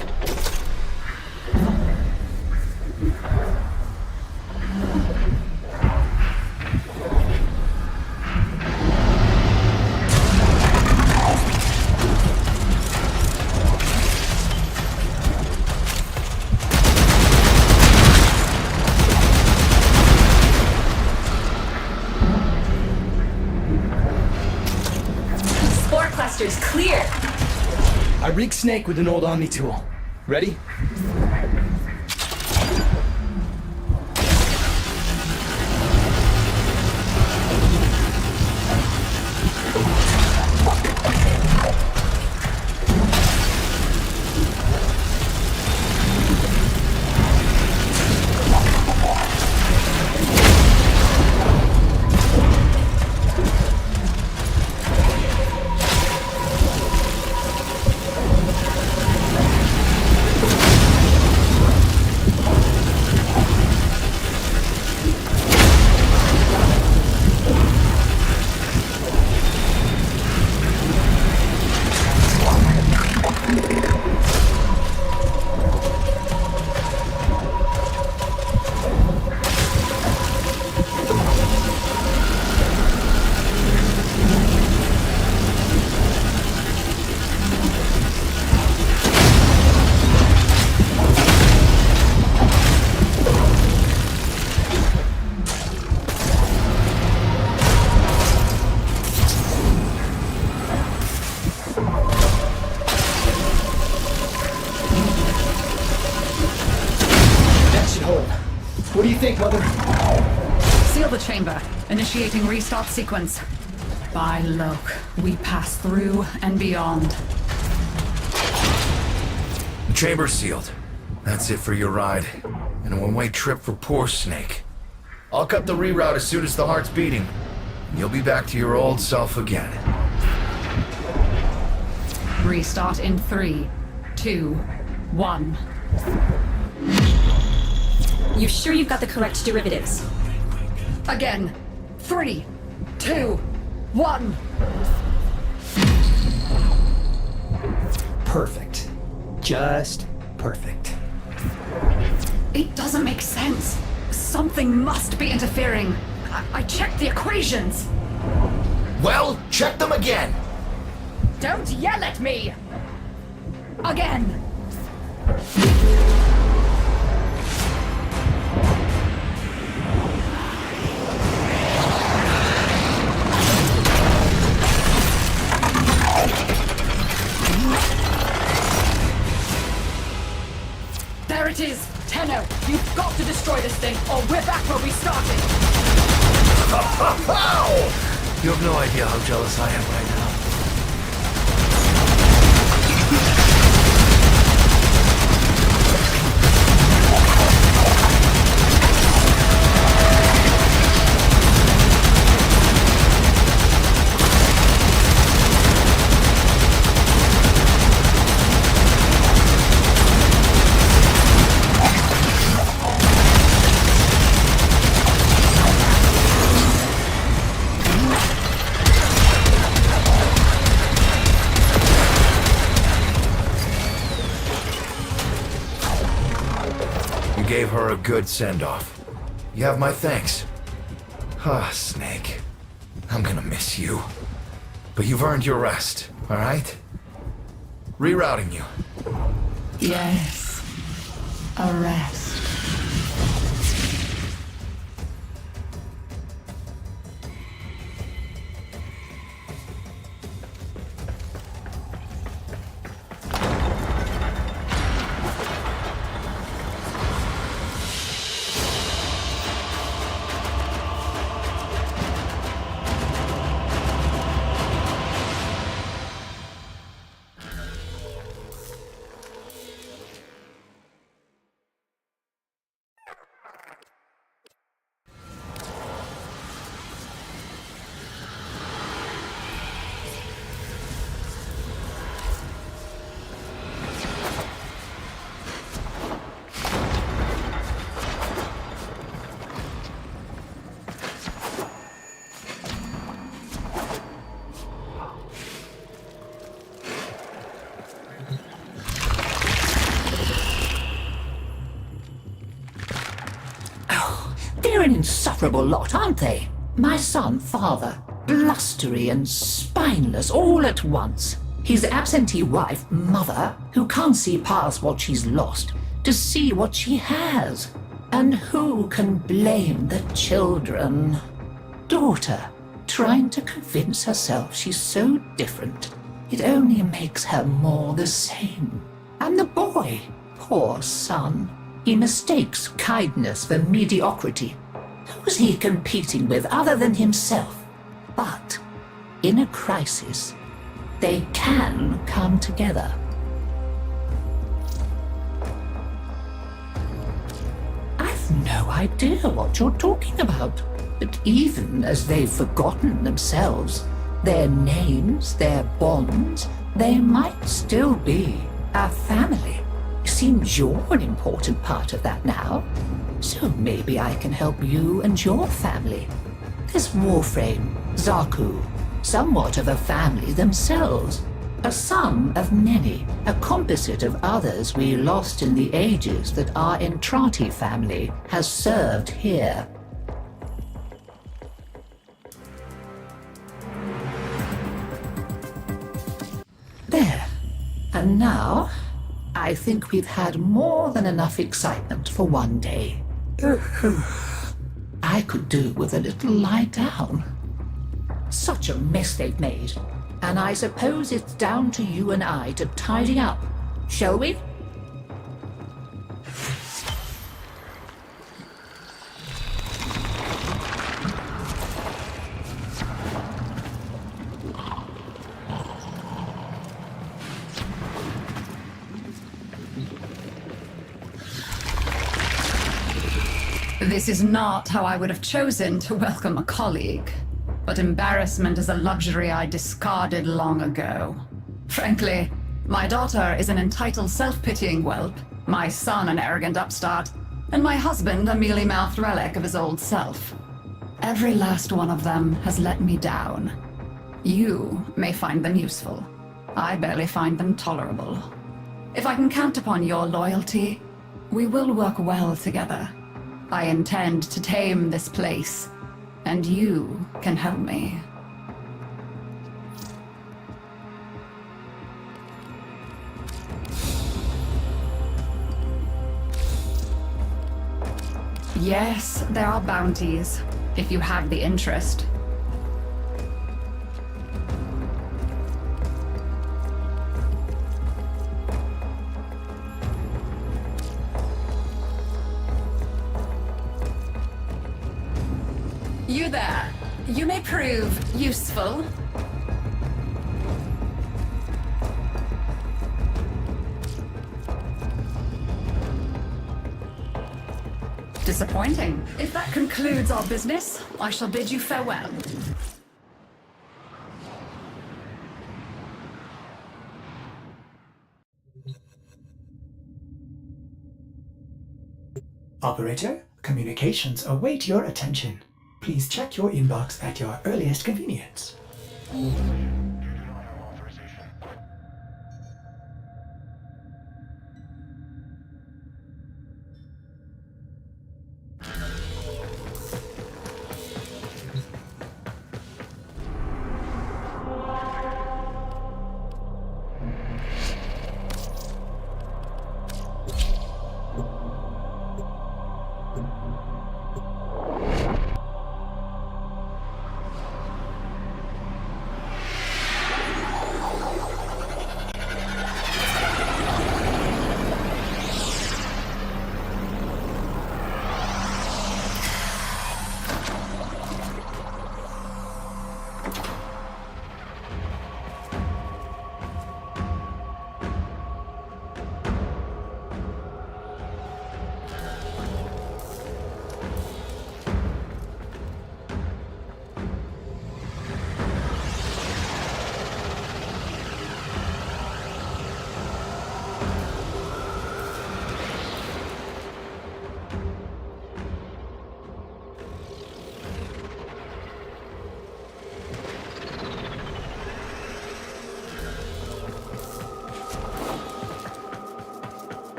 Spore clusters clear. I rigged Snake with an old Omni tool. Ready? What do you think, Mother? Seal the chamber. Initiating restart sequence. By Loke, we pass through and beyond. The chamber's sealed. That's it for your ride. And a one-way trip for poor Snake. I'll cut the reroute as soon as the heart's beating. And you'll be back to your old self again. Restart in 3, 2, 1. You sure you've got the correct derivatives? Again. 3, 2, 1. Perfect. Just perfect. It doesn't make sense. Something must be interfering. I checked the equations. Well, check them again! Don't yell at me! Again! There it is! Tenno, you've got to destroy this thing, or we're back where we started! Ow! You have no idea how jealous I am right now. Gave her a good send-off. You have my thanks. Ah, Snake. I'm gonna miss you. But you've earned your rest, alright? Rerouting you. Yes. A rest. They're an insufferable lot, aren't they? My son, father, blustery and spineless all at once. His absentee wife, mother, who can't see past what she's lost to see what she has. And who can blame the children? Daughter, trying to convince herself she's so different. It only makes her more the same. And the boy, poor son, he mistakes kindness for mediocrity. Who's he competing with other than himself? But in a crisis, they can come together. I've no idea what you're talking about. But even as they've forgotten themselves, their names, their bonds, they might still be a family. Seems you're an important part of that now. So maybe I can help you and your family. There's Warframe, Zaku, somewhat of a family themselves. A sum of many, a composite of others we lost in the ages that our Entrati family has served here. There. And now, I think we've had more than enough excitement for one day. I could do with a little lie down. Such a mess they've made. And I suppose it's down to you and I to tidy up. Shall we? This is not how I would have chosen to welcome a colleague. But embarrassment is a luxury I discarded long ago. Frankly, my daughter is an entitled, self-pitying whelp, my son an arrogant upstart, and my husband a mealy-mouthed relic of his old self. Every last one of them has let me down. You may find them useful. I barely find them tolerable. If I can count upon your loyalty, we will work well together. I intend to tame this place, and you can help me. Yes, there are bounties, if you have the interest. You there. You may prove useful. Disappointing. If that concludes our business, I shall bid you farewell. Operator, communications await your attention. Please check your inbox at your earliest convenience.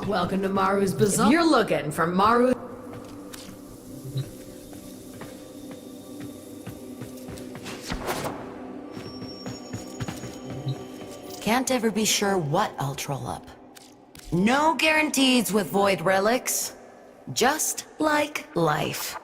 Welcome to Maru's Bazaar. If you're looking for Maru... Can't ever be sure what I'll troll up. No guarantees with Void Relics. Just like life.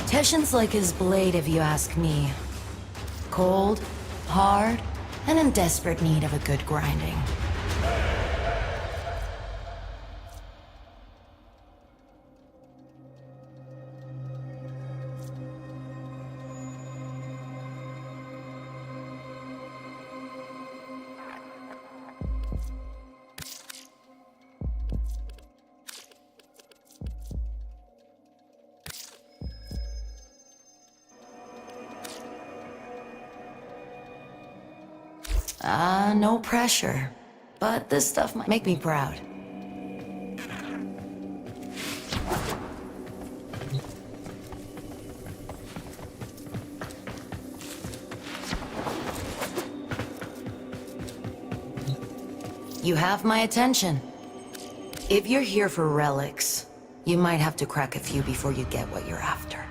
Teshin's like his blade, if you ask me. Cold, hard, and in desperate need of a good grinding. No pressure. But this stuff might make me proud. You have my attention. If you're here for relics, you might have to crack a few before you get what you're after.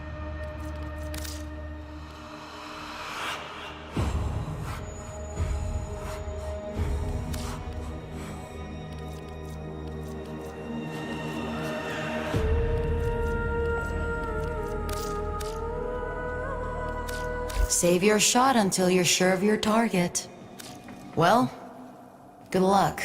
Save your shot until you're sure of your target. Well, good luck.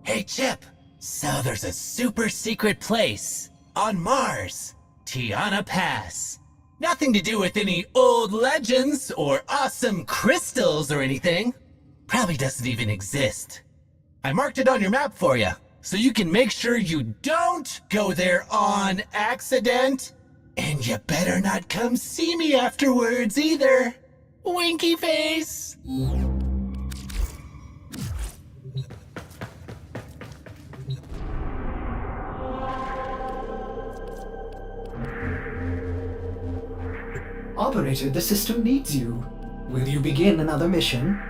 Hey, Chip! So there's a super secret place on Mars, Tiana Pass. Nothing to do with any old legends or awesome crystals or anything. Probably doesn't even exist. I marked it on your map for you, so you can make sure you don't go there on accident. And you better not come see me afterwards either. Winky face! Operator, the system needs you. Will you begin another mission?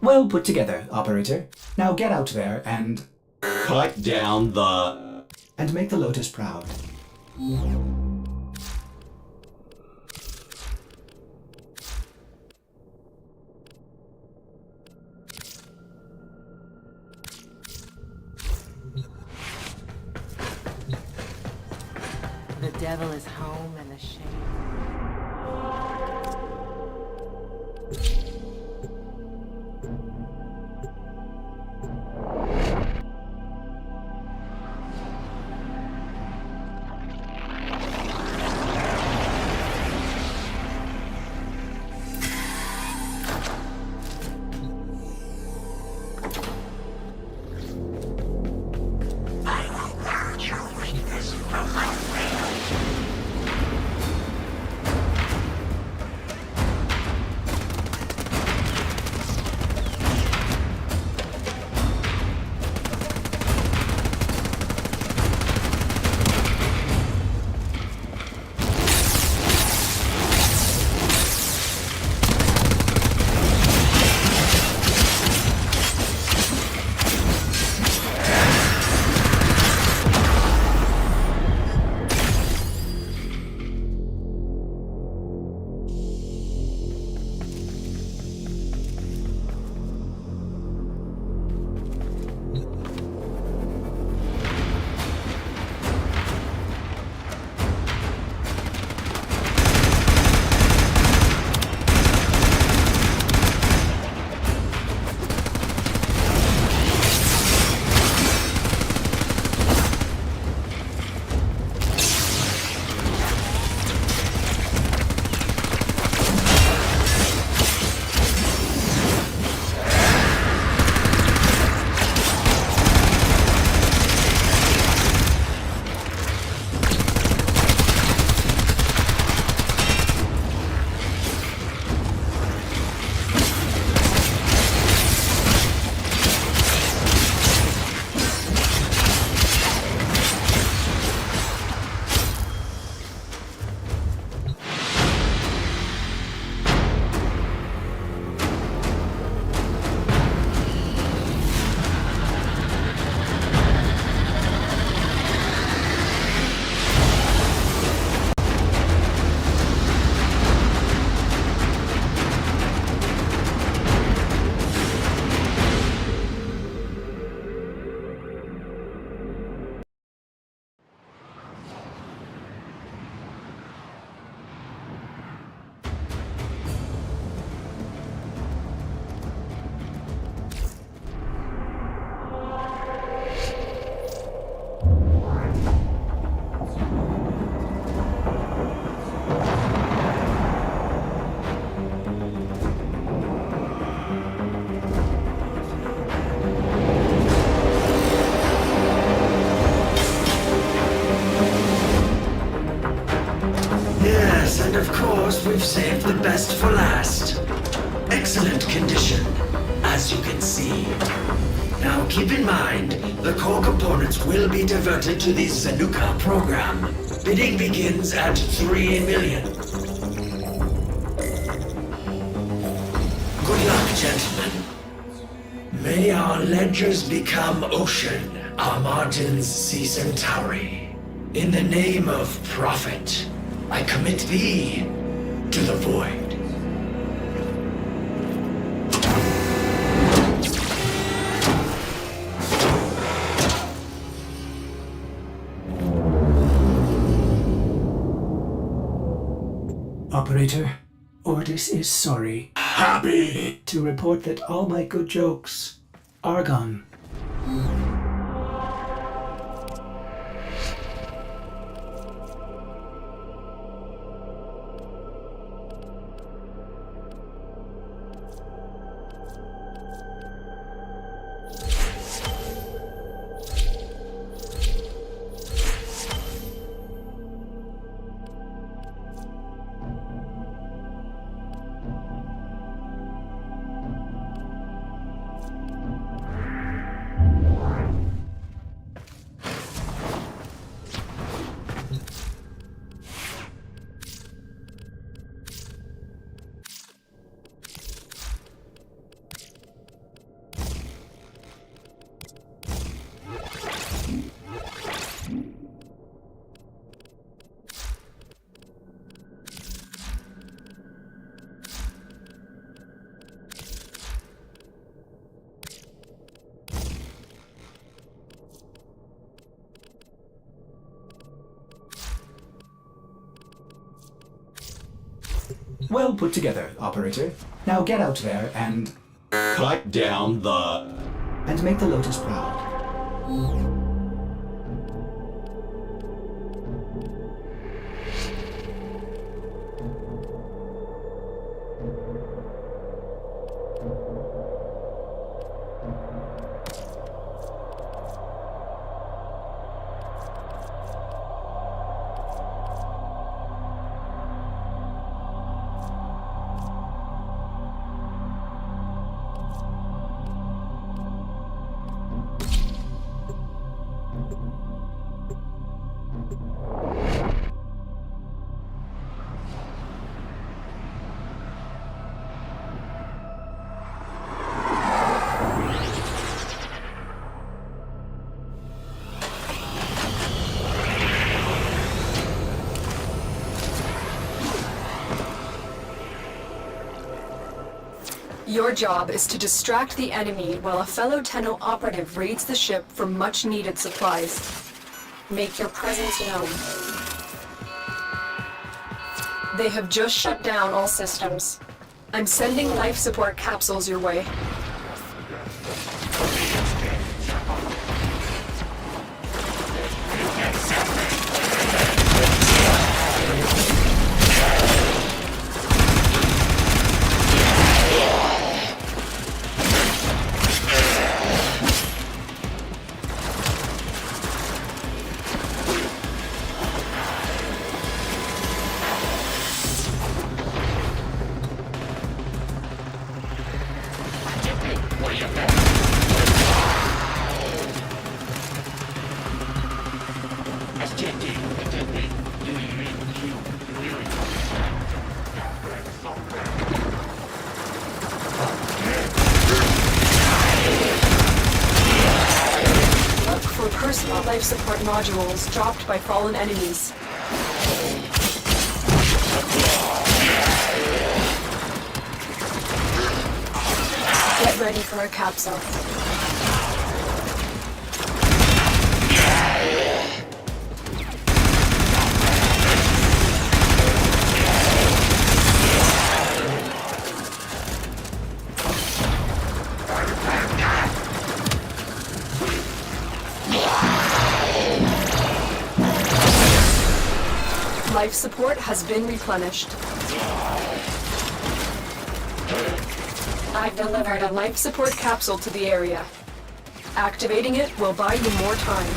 Well put together, Operator. Now get out there and... cut down the... and make the Lotus proud. The devil is home and the shame. Yes, and of course, we've saved the best for last. Excellent condition, as you can see. Now keep in mind, the core components will be diverted to the Zanuka program. Bidding begins at 3 million. Good luck, gentlemen. May our ledgers become ocean, our margins sea centauri. In the name of profit, I commit thee to the void. Operator, Ordis is sorry. Happy to report that all my good jokes are gone. Well put together, Operator. Now get out there and... cut down the... and make the Lotus proud. Your job is to distract the enemy while a fellow Tenno operative raids the ship for much-needed supplies. Make your presence known. They have just shut down all systems. I'm sending life support capsules your way. Look for personal life support modules dropped by fallen enemies. Get ready for a capsule. Life support has been replenished. I've delivered a life support capsule to the area. Activating it will buy you more time.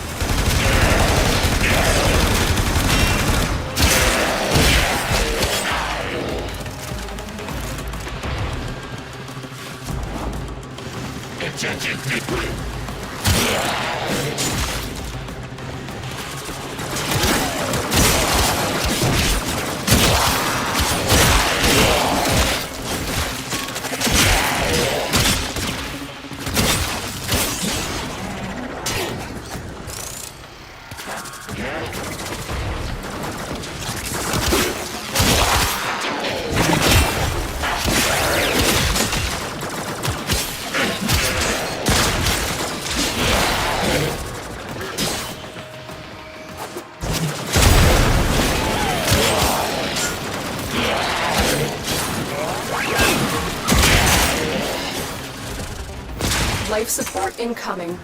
Life support incoming.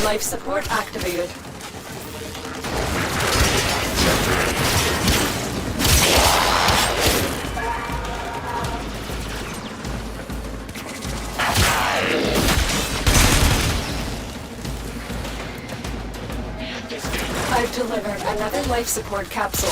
Life support activated. I've delivered another life support capsule.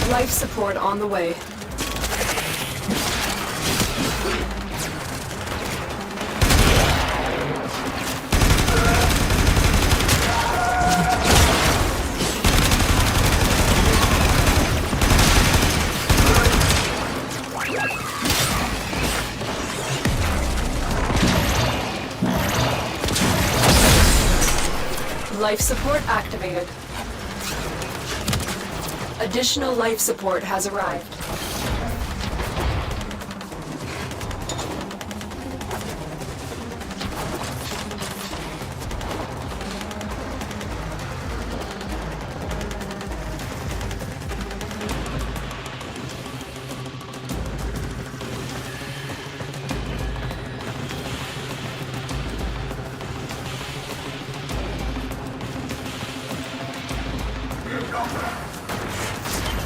Life support on the way. Life support activated. Additional life support has arrived.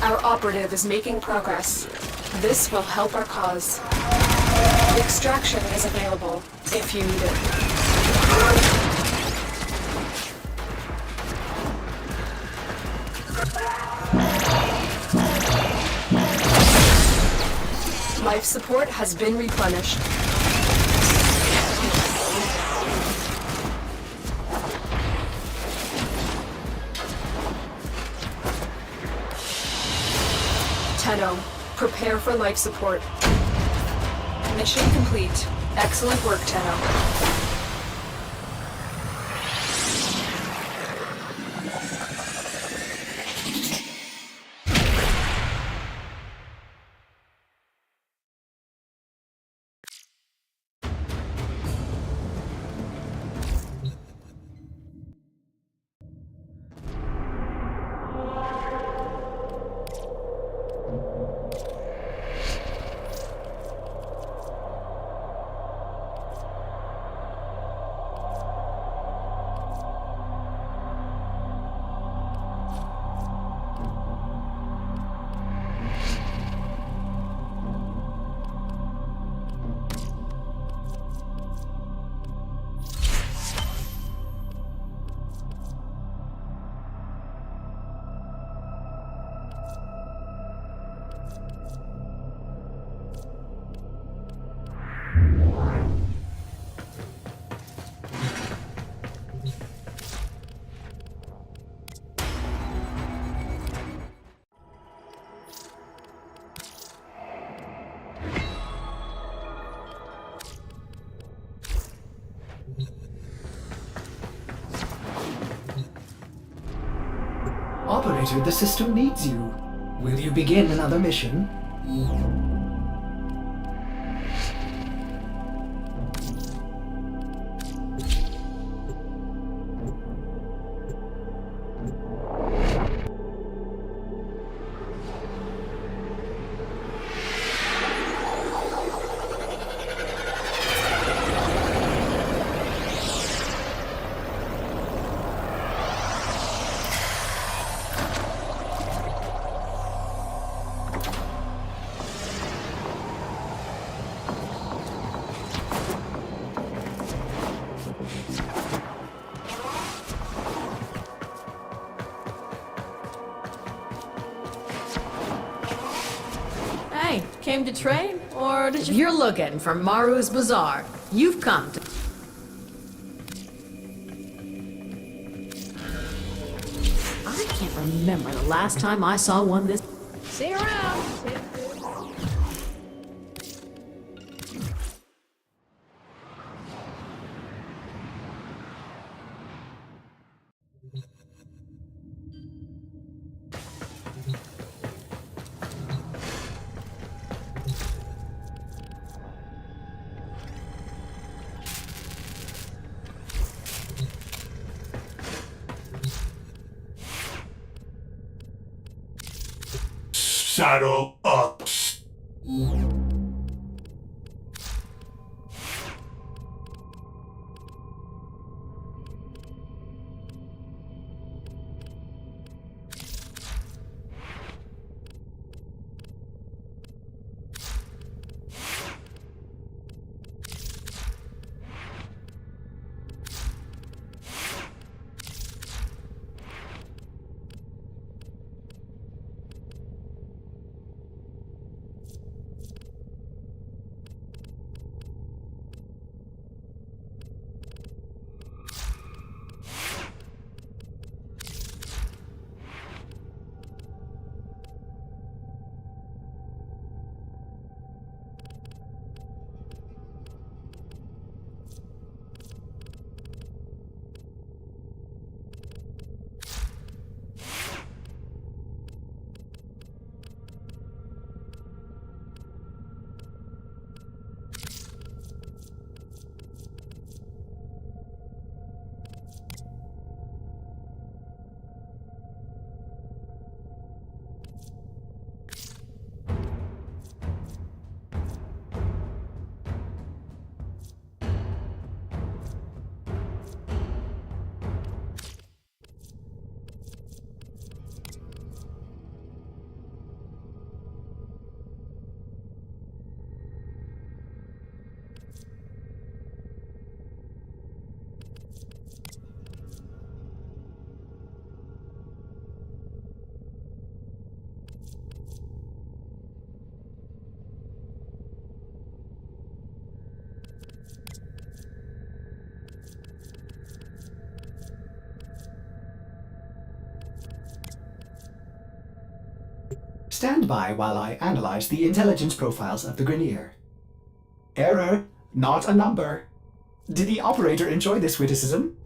Our operative is making progress. This will help our cause. Extraction is available, if you need it. Life support has been replenished. Tenno, prepare for life support. Mission complete. Excellent work, Tenno. Operator, the system needs you. Will you begin another mission? came to trade, or did you... If you're looking for Maru's Bazaar, you've come to... I can't remember the last time I saw one this... See you around! Saddle up. Stand by while I analyze the intelligence profiles of the Grenier. Error, not a number. Did the operator enjoy this witticism?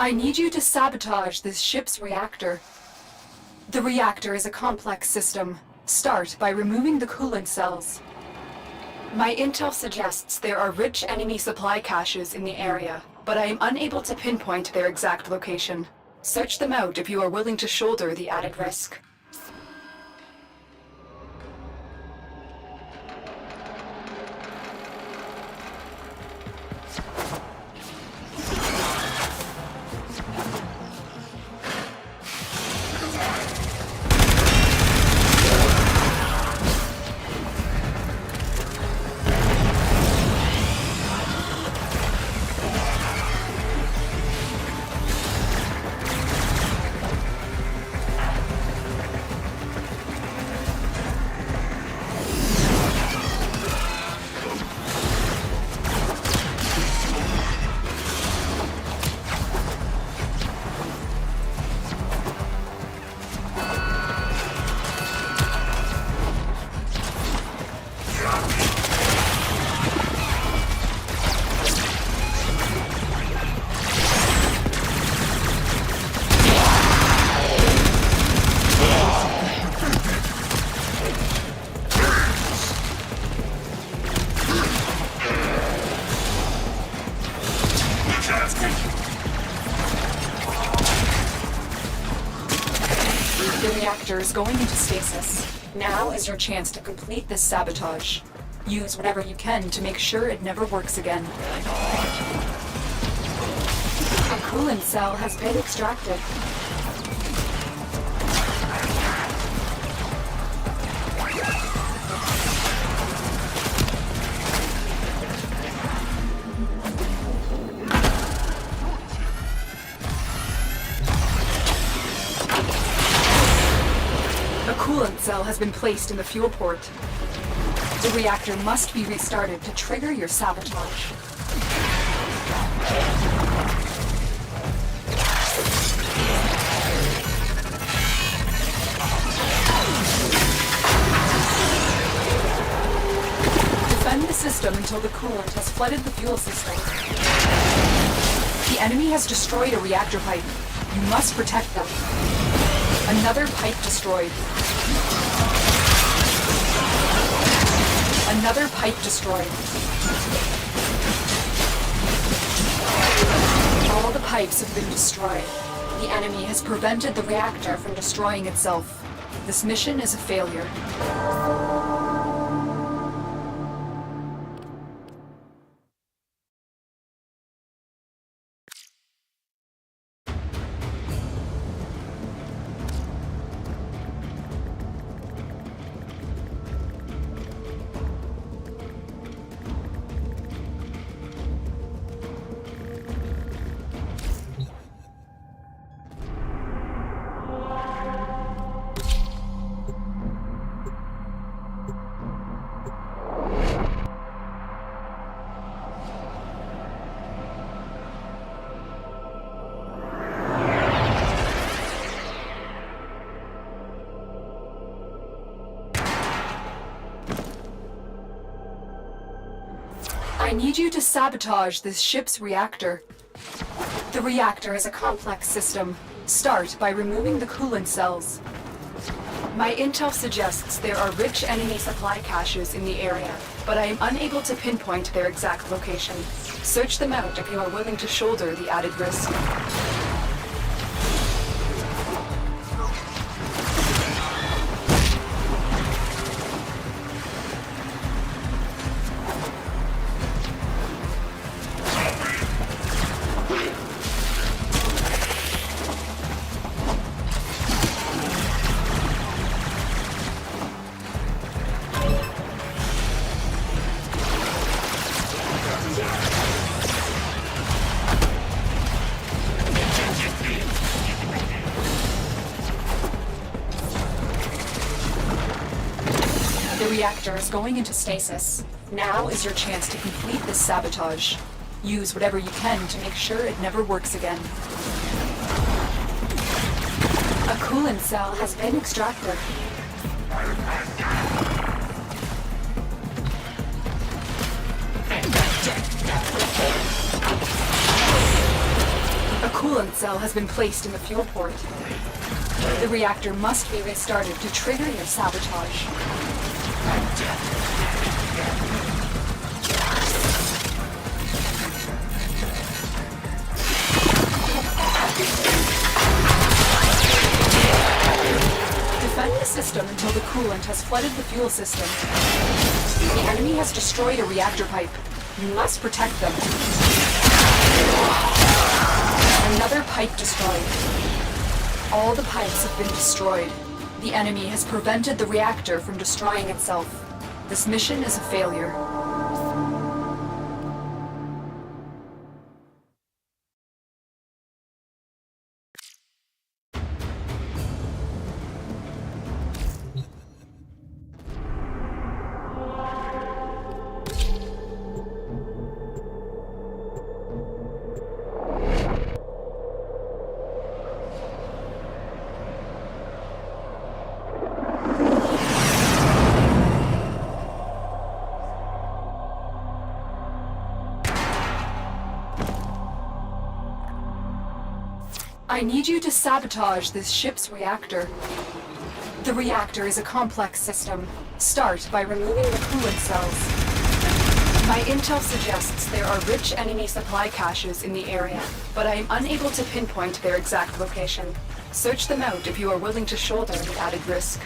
I need you to sabotage this ship's reactor. The reactor is a complex system. Start by removing the coolant cells. My intel suggests there are rich enemy supply caches in the area, but I am unable to pinpoint their exact location. Search them out if you are willing to shoulder the added risk. The reactor is going into stasis. Now is your chance to complete this sabotage. Use whatever you can to make sure it never works again. A coolant cell has been extracted. A coolant cell has been placed in the fuel port. The reactor must be restarted to trigger your sabotage. Defend the system until the coolant has flooded the fuel system. The enemy has destroyed a reactor pipe. You must protect them. Another pipe destroyed. Another pipe destroyed. All the pipes have been destroyed. The enemy has prevented the reactor from destroying itself. This mission is a failure. I need you to sabotage this ship's reactor. The reactor is a complex system. Start by removing the coolant cells. My intel suggests there are rich enemy supply caches in the area, but I am unable to pinpoint their exact location. Search them out if you are willing to shoulder the added risk. The reactor is going into stasis. Now is your chance to complete this sabotage. Use whatever you can to make sure it never works again. A coolant cell has been extracted. A coolant cell has been placed in the fuel port. The reactor must be restarted to trigger your sabotage. system until the coolant has flooded the fuel system. The enemy has destroyed a reactor pipe. You must protect them. Another pipe destroyed. All the pipes have been destroyed. The enemy has prevented the reactor from destroying itself. This mission is a failure. I need you to sabotage this ship's reactor. The reactor is a complex system. Start by removing the coolant cells. My intel suggests there are rich enemy supply caches in the area, but I am unable to pinpoint their exact location. Search them out if you are willing to shoulder the added risk.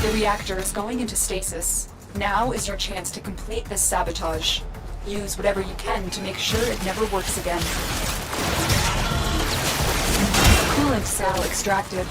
The reactor is going into stasis. Now is your chance to complete this sabotage. Use whatever you can to make sure it never works again. Coolant cell extracted.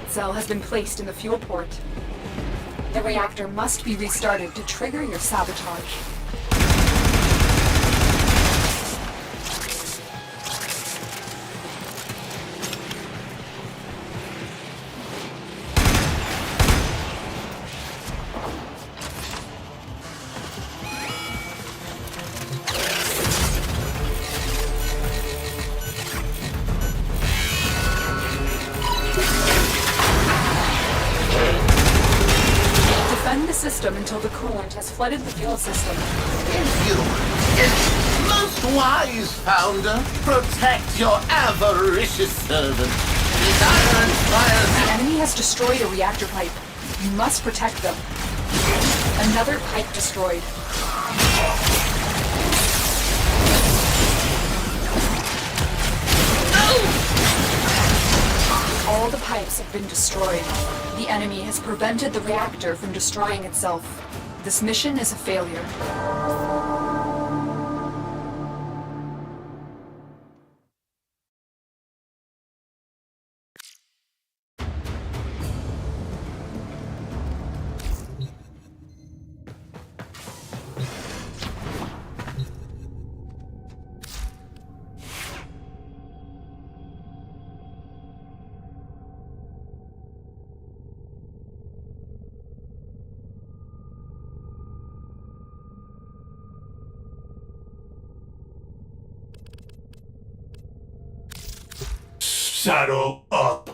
Cell has been placed in the fuel port. The reactor must be restarted to trigger your sabotage. System until the coolant has flooded the fuel system. Most wise founder, protect your avaricious servant. Desire inspires. The enemy has destroyed a reactor pipe. You must protect them. Another pipe destroyed. All the pipes have been destroyed. The enemy has prevented the reactor from destroying itself. This mission is a failure. Saddle up.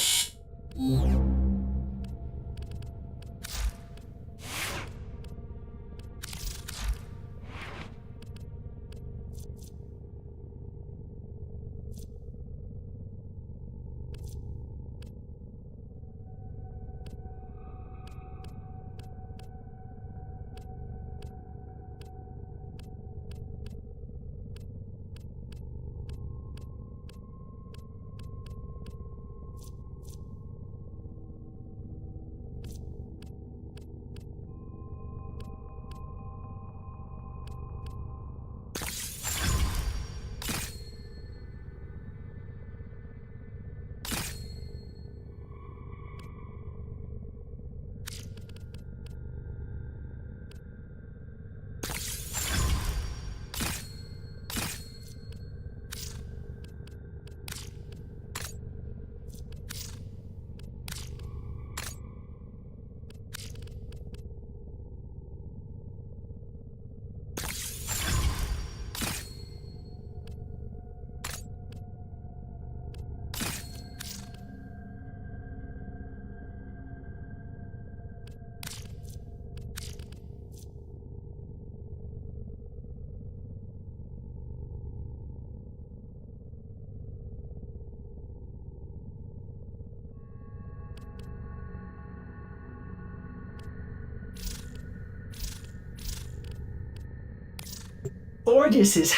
Ordis is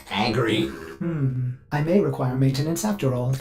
angry. I may require maintenance after all.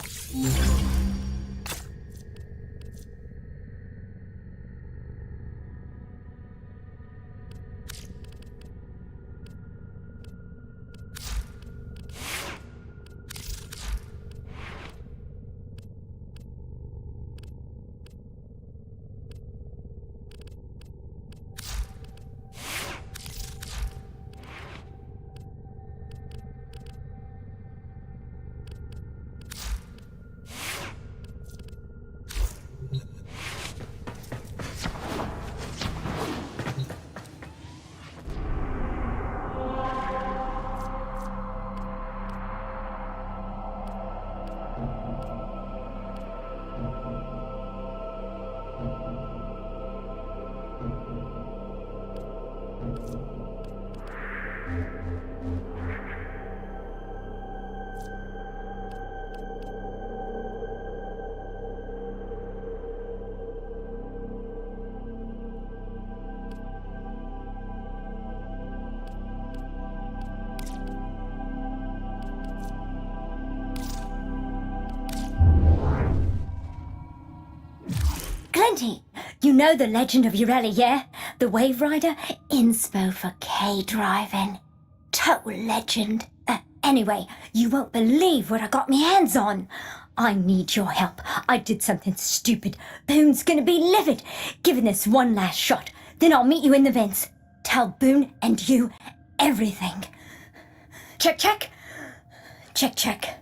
Glenty, you know the legend of Ureli, yeah? The Wave Rider? Inspo for K-driving. Total legend. Anyway, you won't believe what I got my hands on. I need your help. I did something stupid. Boone's gonna be livid. Give this one last shot. Then I'll meet you in the vents. Tell Boone and you everything. Check, check. Check, check.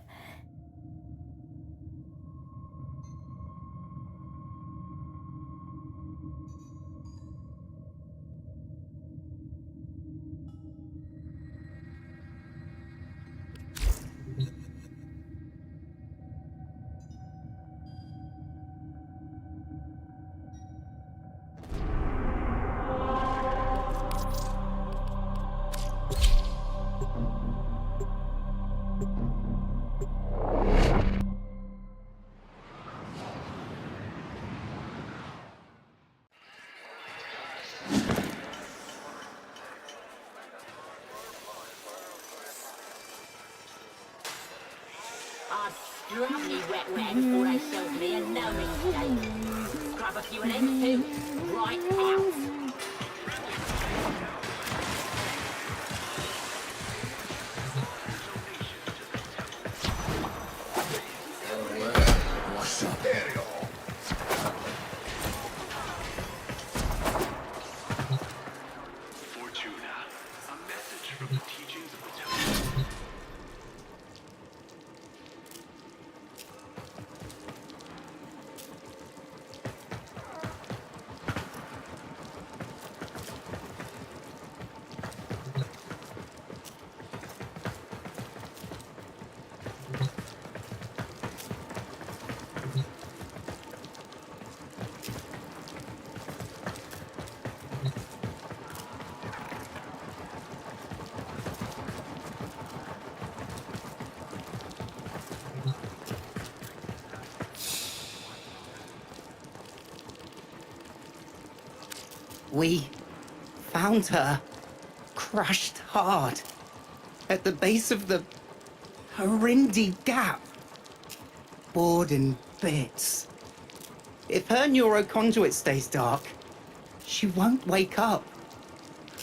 Strong me wet before they showed me a no mistake. Scrub a few of them too. Right out. What's up? Fortuna, a message from the teachings of the temple. We found her crushed hard at the base of the Harindi Gap, bored in bits. If her neuroconduit stays dark, she won't wake up.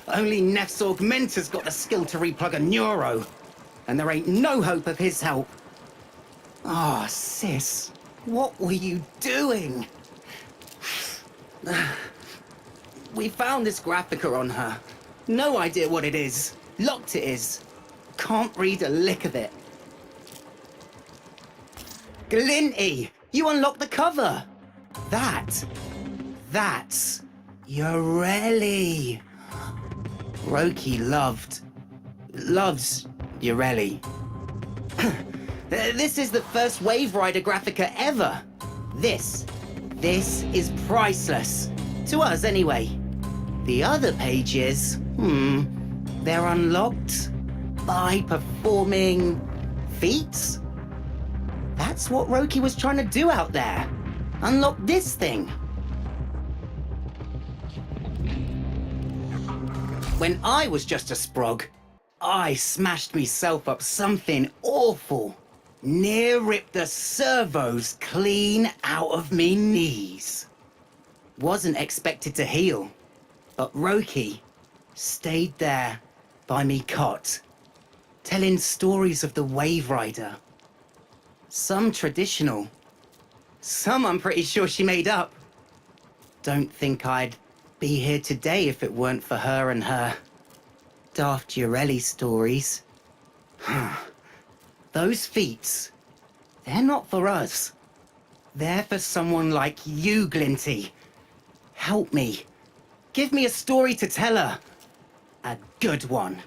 Only Nef's augmentor's got the skill to replug a neuro, and there ain't no hope of his help. Ah, sis, what were you doing? We found this graphica on her. No idea what it is. Locked it is. Can't read a lick of it. Glinty, you unlocked the cover. That's Yoreli. Roki loves Yoreli. This is the first Wave Rider graphica ever. This is priceless. To us, anyway. The other pages, they're unlocked by performing feats? That's what Roki was trying to do out there. Unlock this thing. When I was just a sprog, I smashed myself up something awful. Near ripped the servos clean out of me knees. Wasn't expected to heal, but Roki stayed there by me cot, telling stories of the Wave Rider. Some traditional, some I'm pretty sure she made up. Don't think I'd be here today if it weren't for her and her daft Yoreli stories. Those feats, they're not for us. They're for someone like you, Glinty. Help me. Give me a story to tell her. A good one.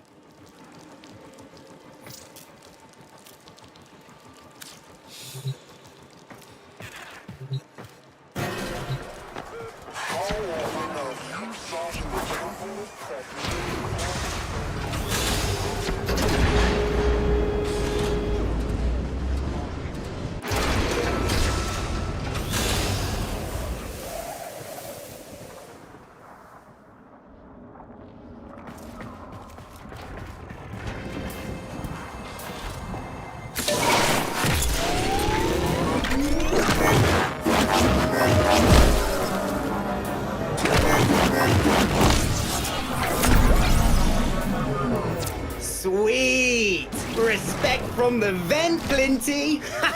Sweet! Respect from the vent, Glinty! Ha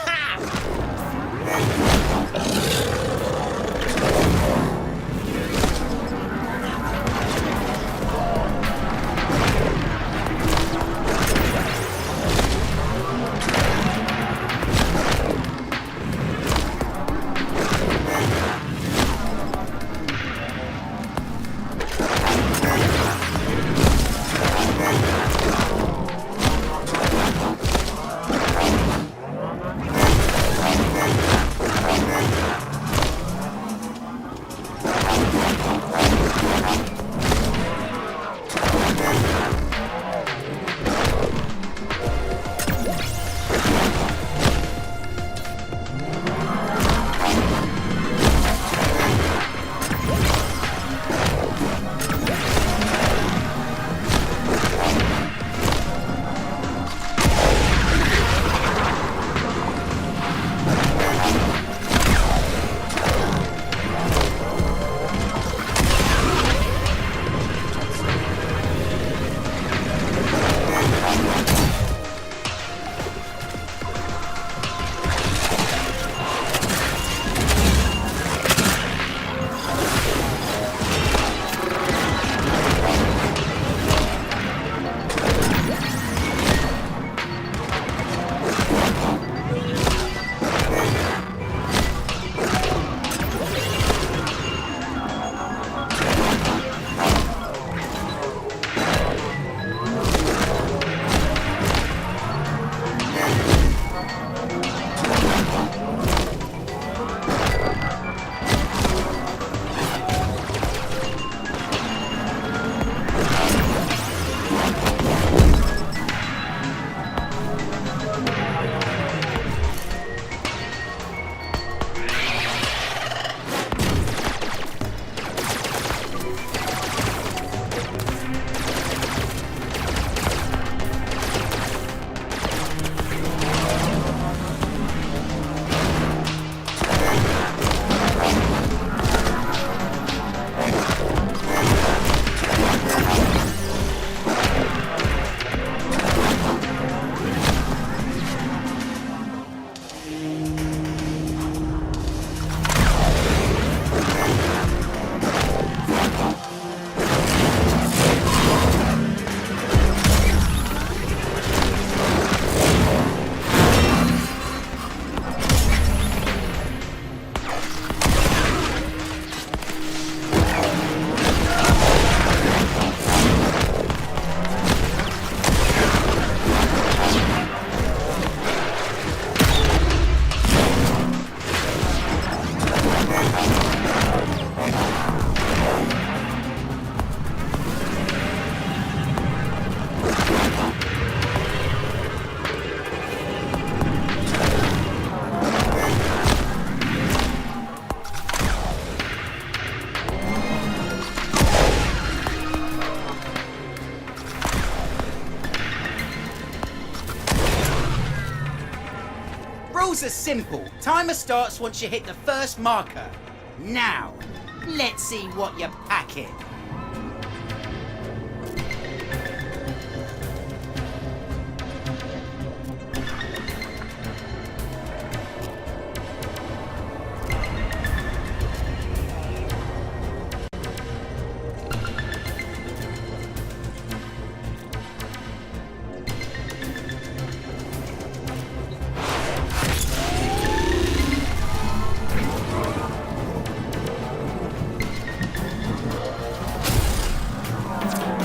Rules are simple. Timer starts once you hit the first marker. Now, let's see what you're packing.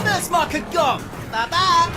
First marker gone. Bye-bye.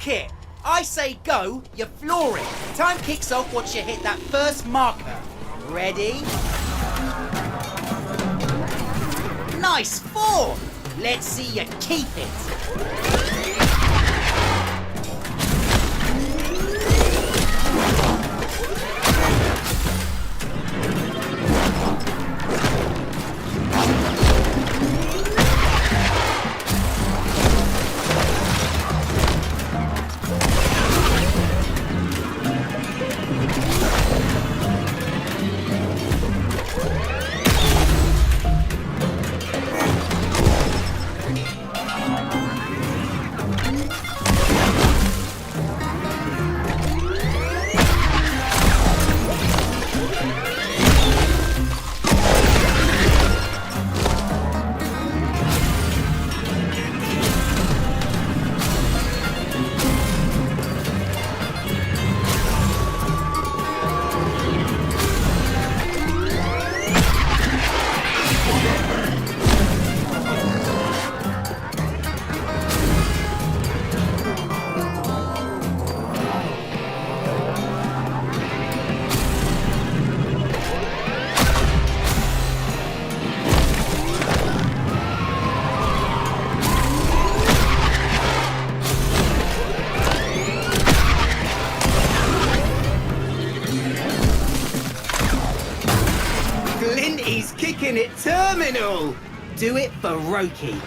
It. I say go, you floor it. Time kicks off once you hit that first marker. Ready? Nice form. Let's see you keep it. Infinite Terminal! Do it for Roki.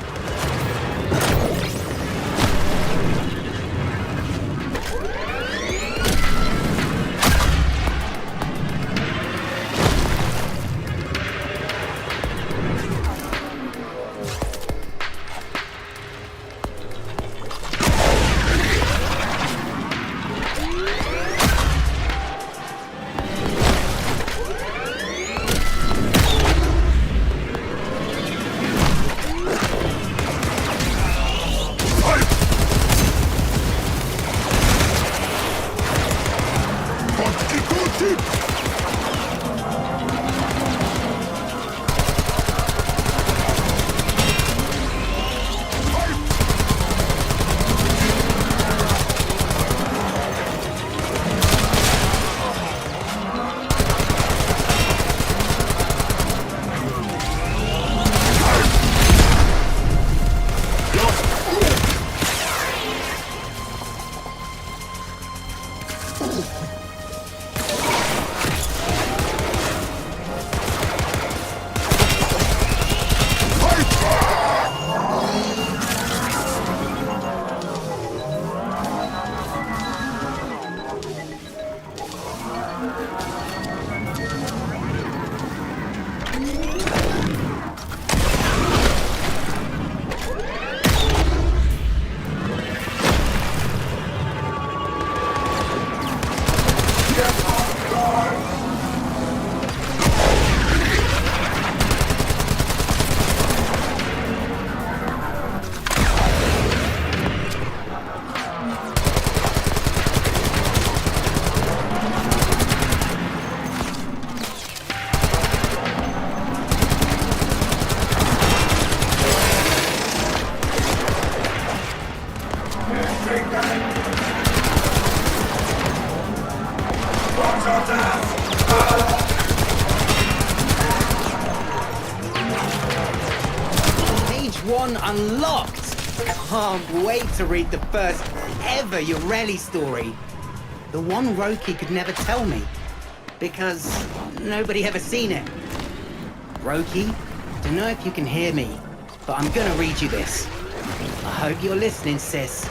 Page 1 unlocked! Can't wait to read the first ever Ureli story. The one Roki could never tell me, because nobody ever seen it. Roki, don't know if you can hear me, but I'm gonna read you this. I hope you're listening, sis.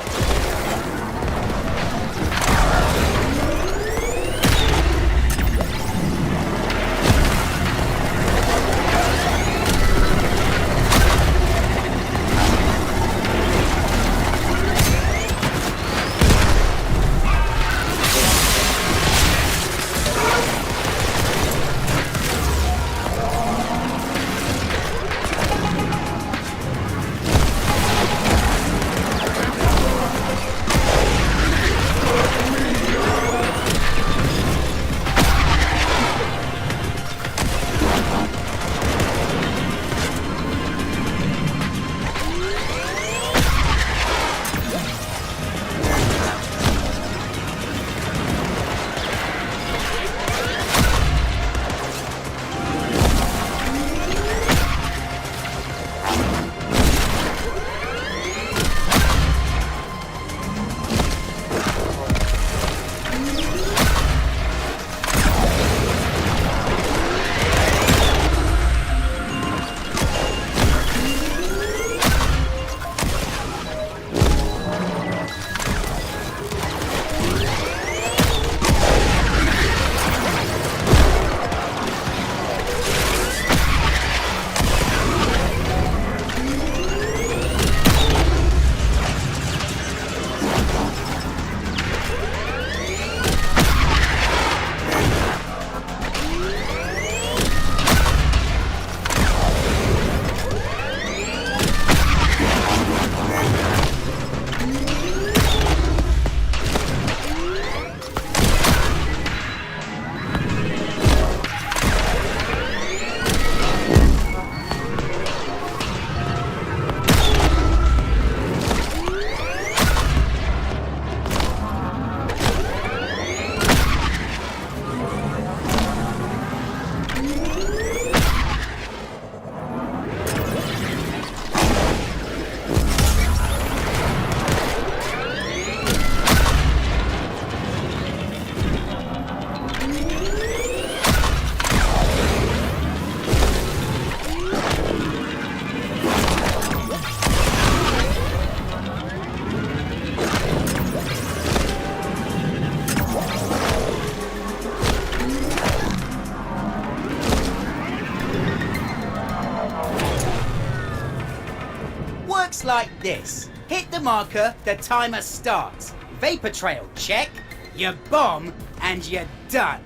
this. Hit the marker, the timer starts. Vapor trail, check. You bomb, and you're done.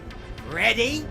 Ready?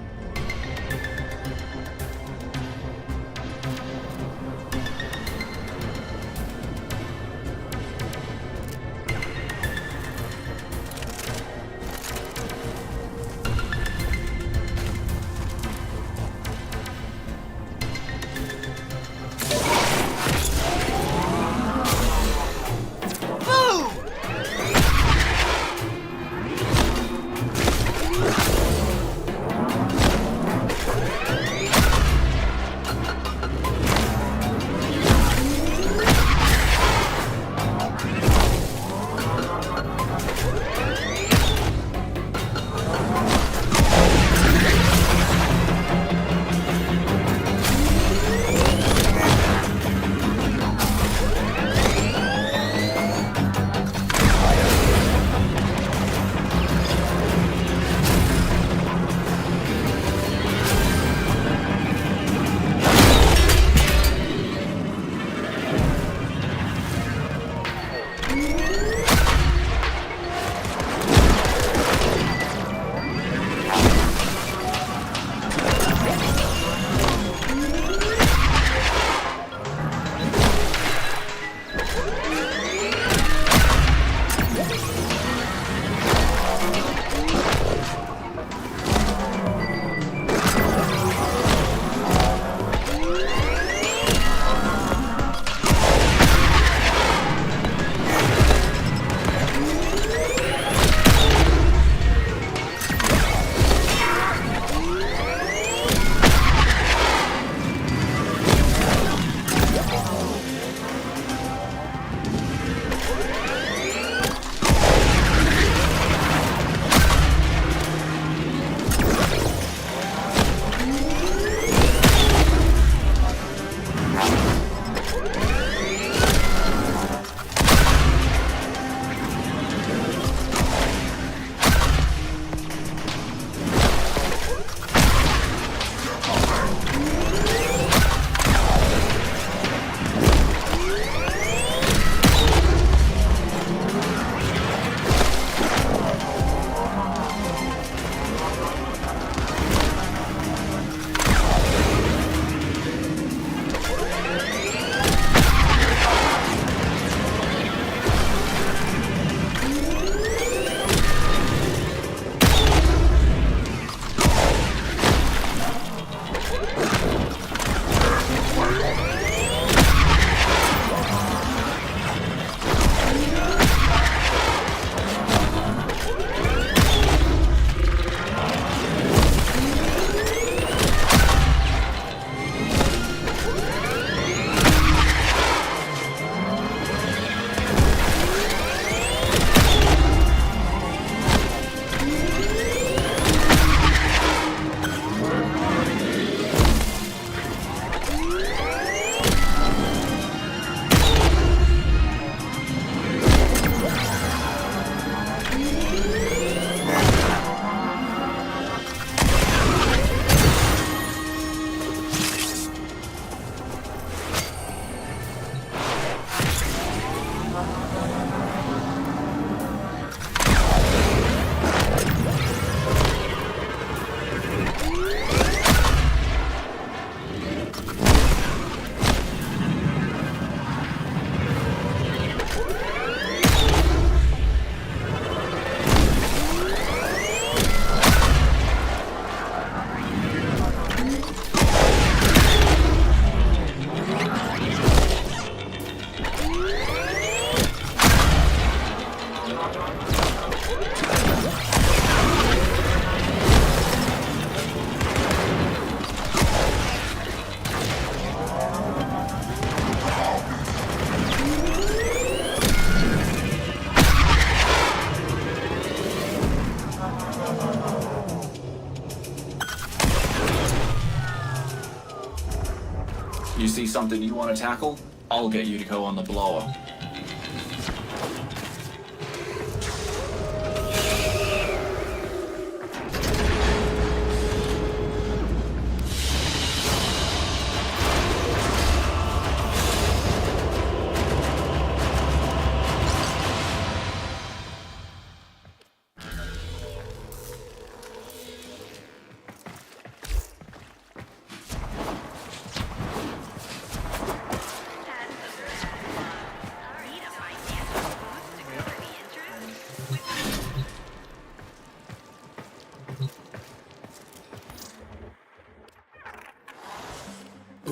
You see something you want to tackle? I'll get you to go on the blower.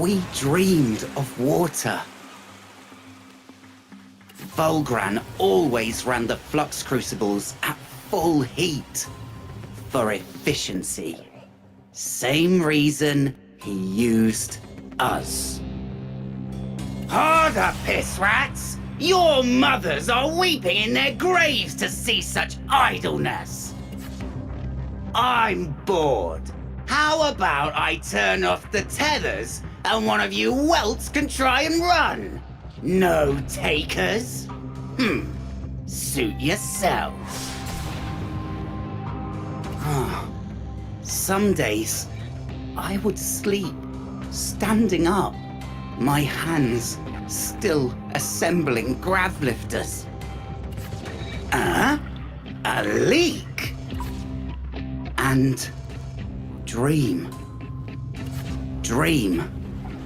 We dreamed of water. Volgran always ran the flux crucibles at full heat. For efficiency. Same reason he used us. Harder, piss rats! Your mothers are weeping in their graves to see such idleness. I'm bored. How about I turn off the tethers and one of you welts can try and run? No takers? Suit yourself. Some days, I would sleep standing up, my hands still assembling grav lifters. A leak! And dream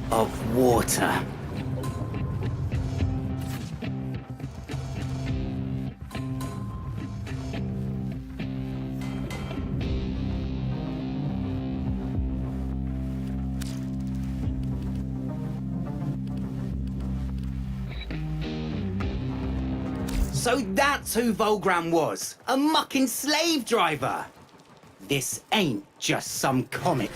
of water. So that's who Volgran was, a mucking slave driver. This ain't just some comic.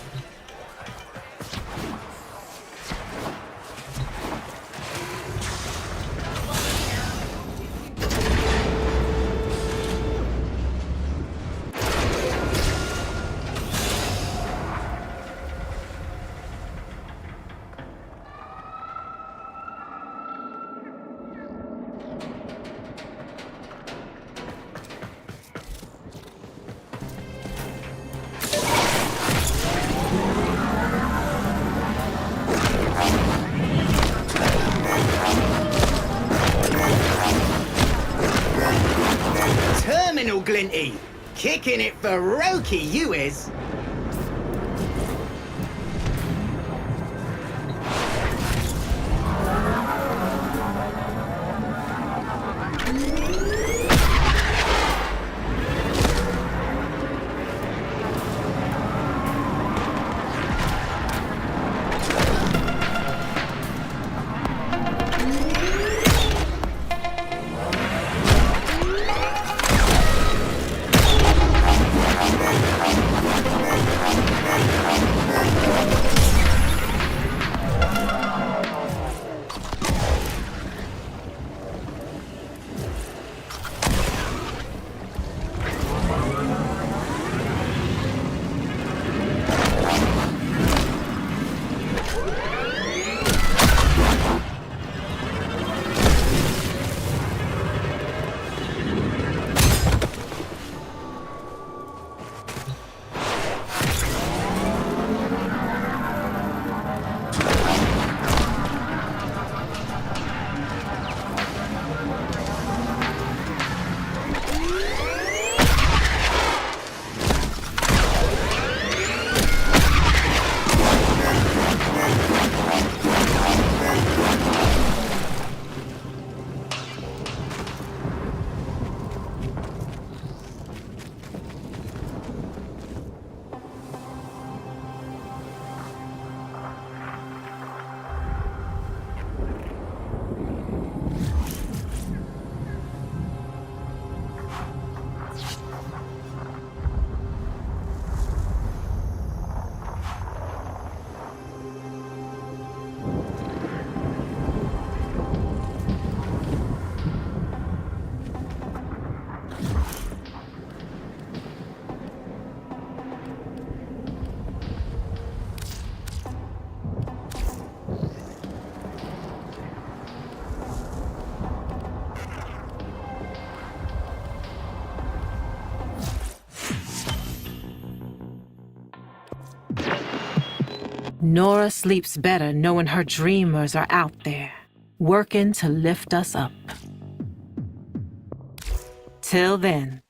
Glinty, kicking it for Roki, you is. Nora sleeps better knowing her dreamers are out there, working to lift us up. Till then.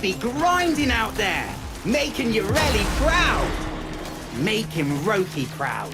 be grinding out there, making Ureli proud. Make him Roki proud.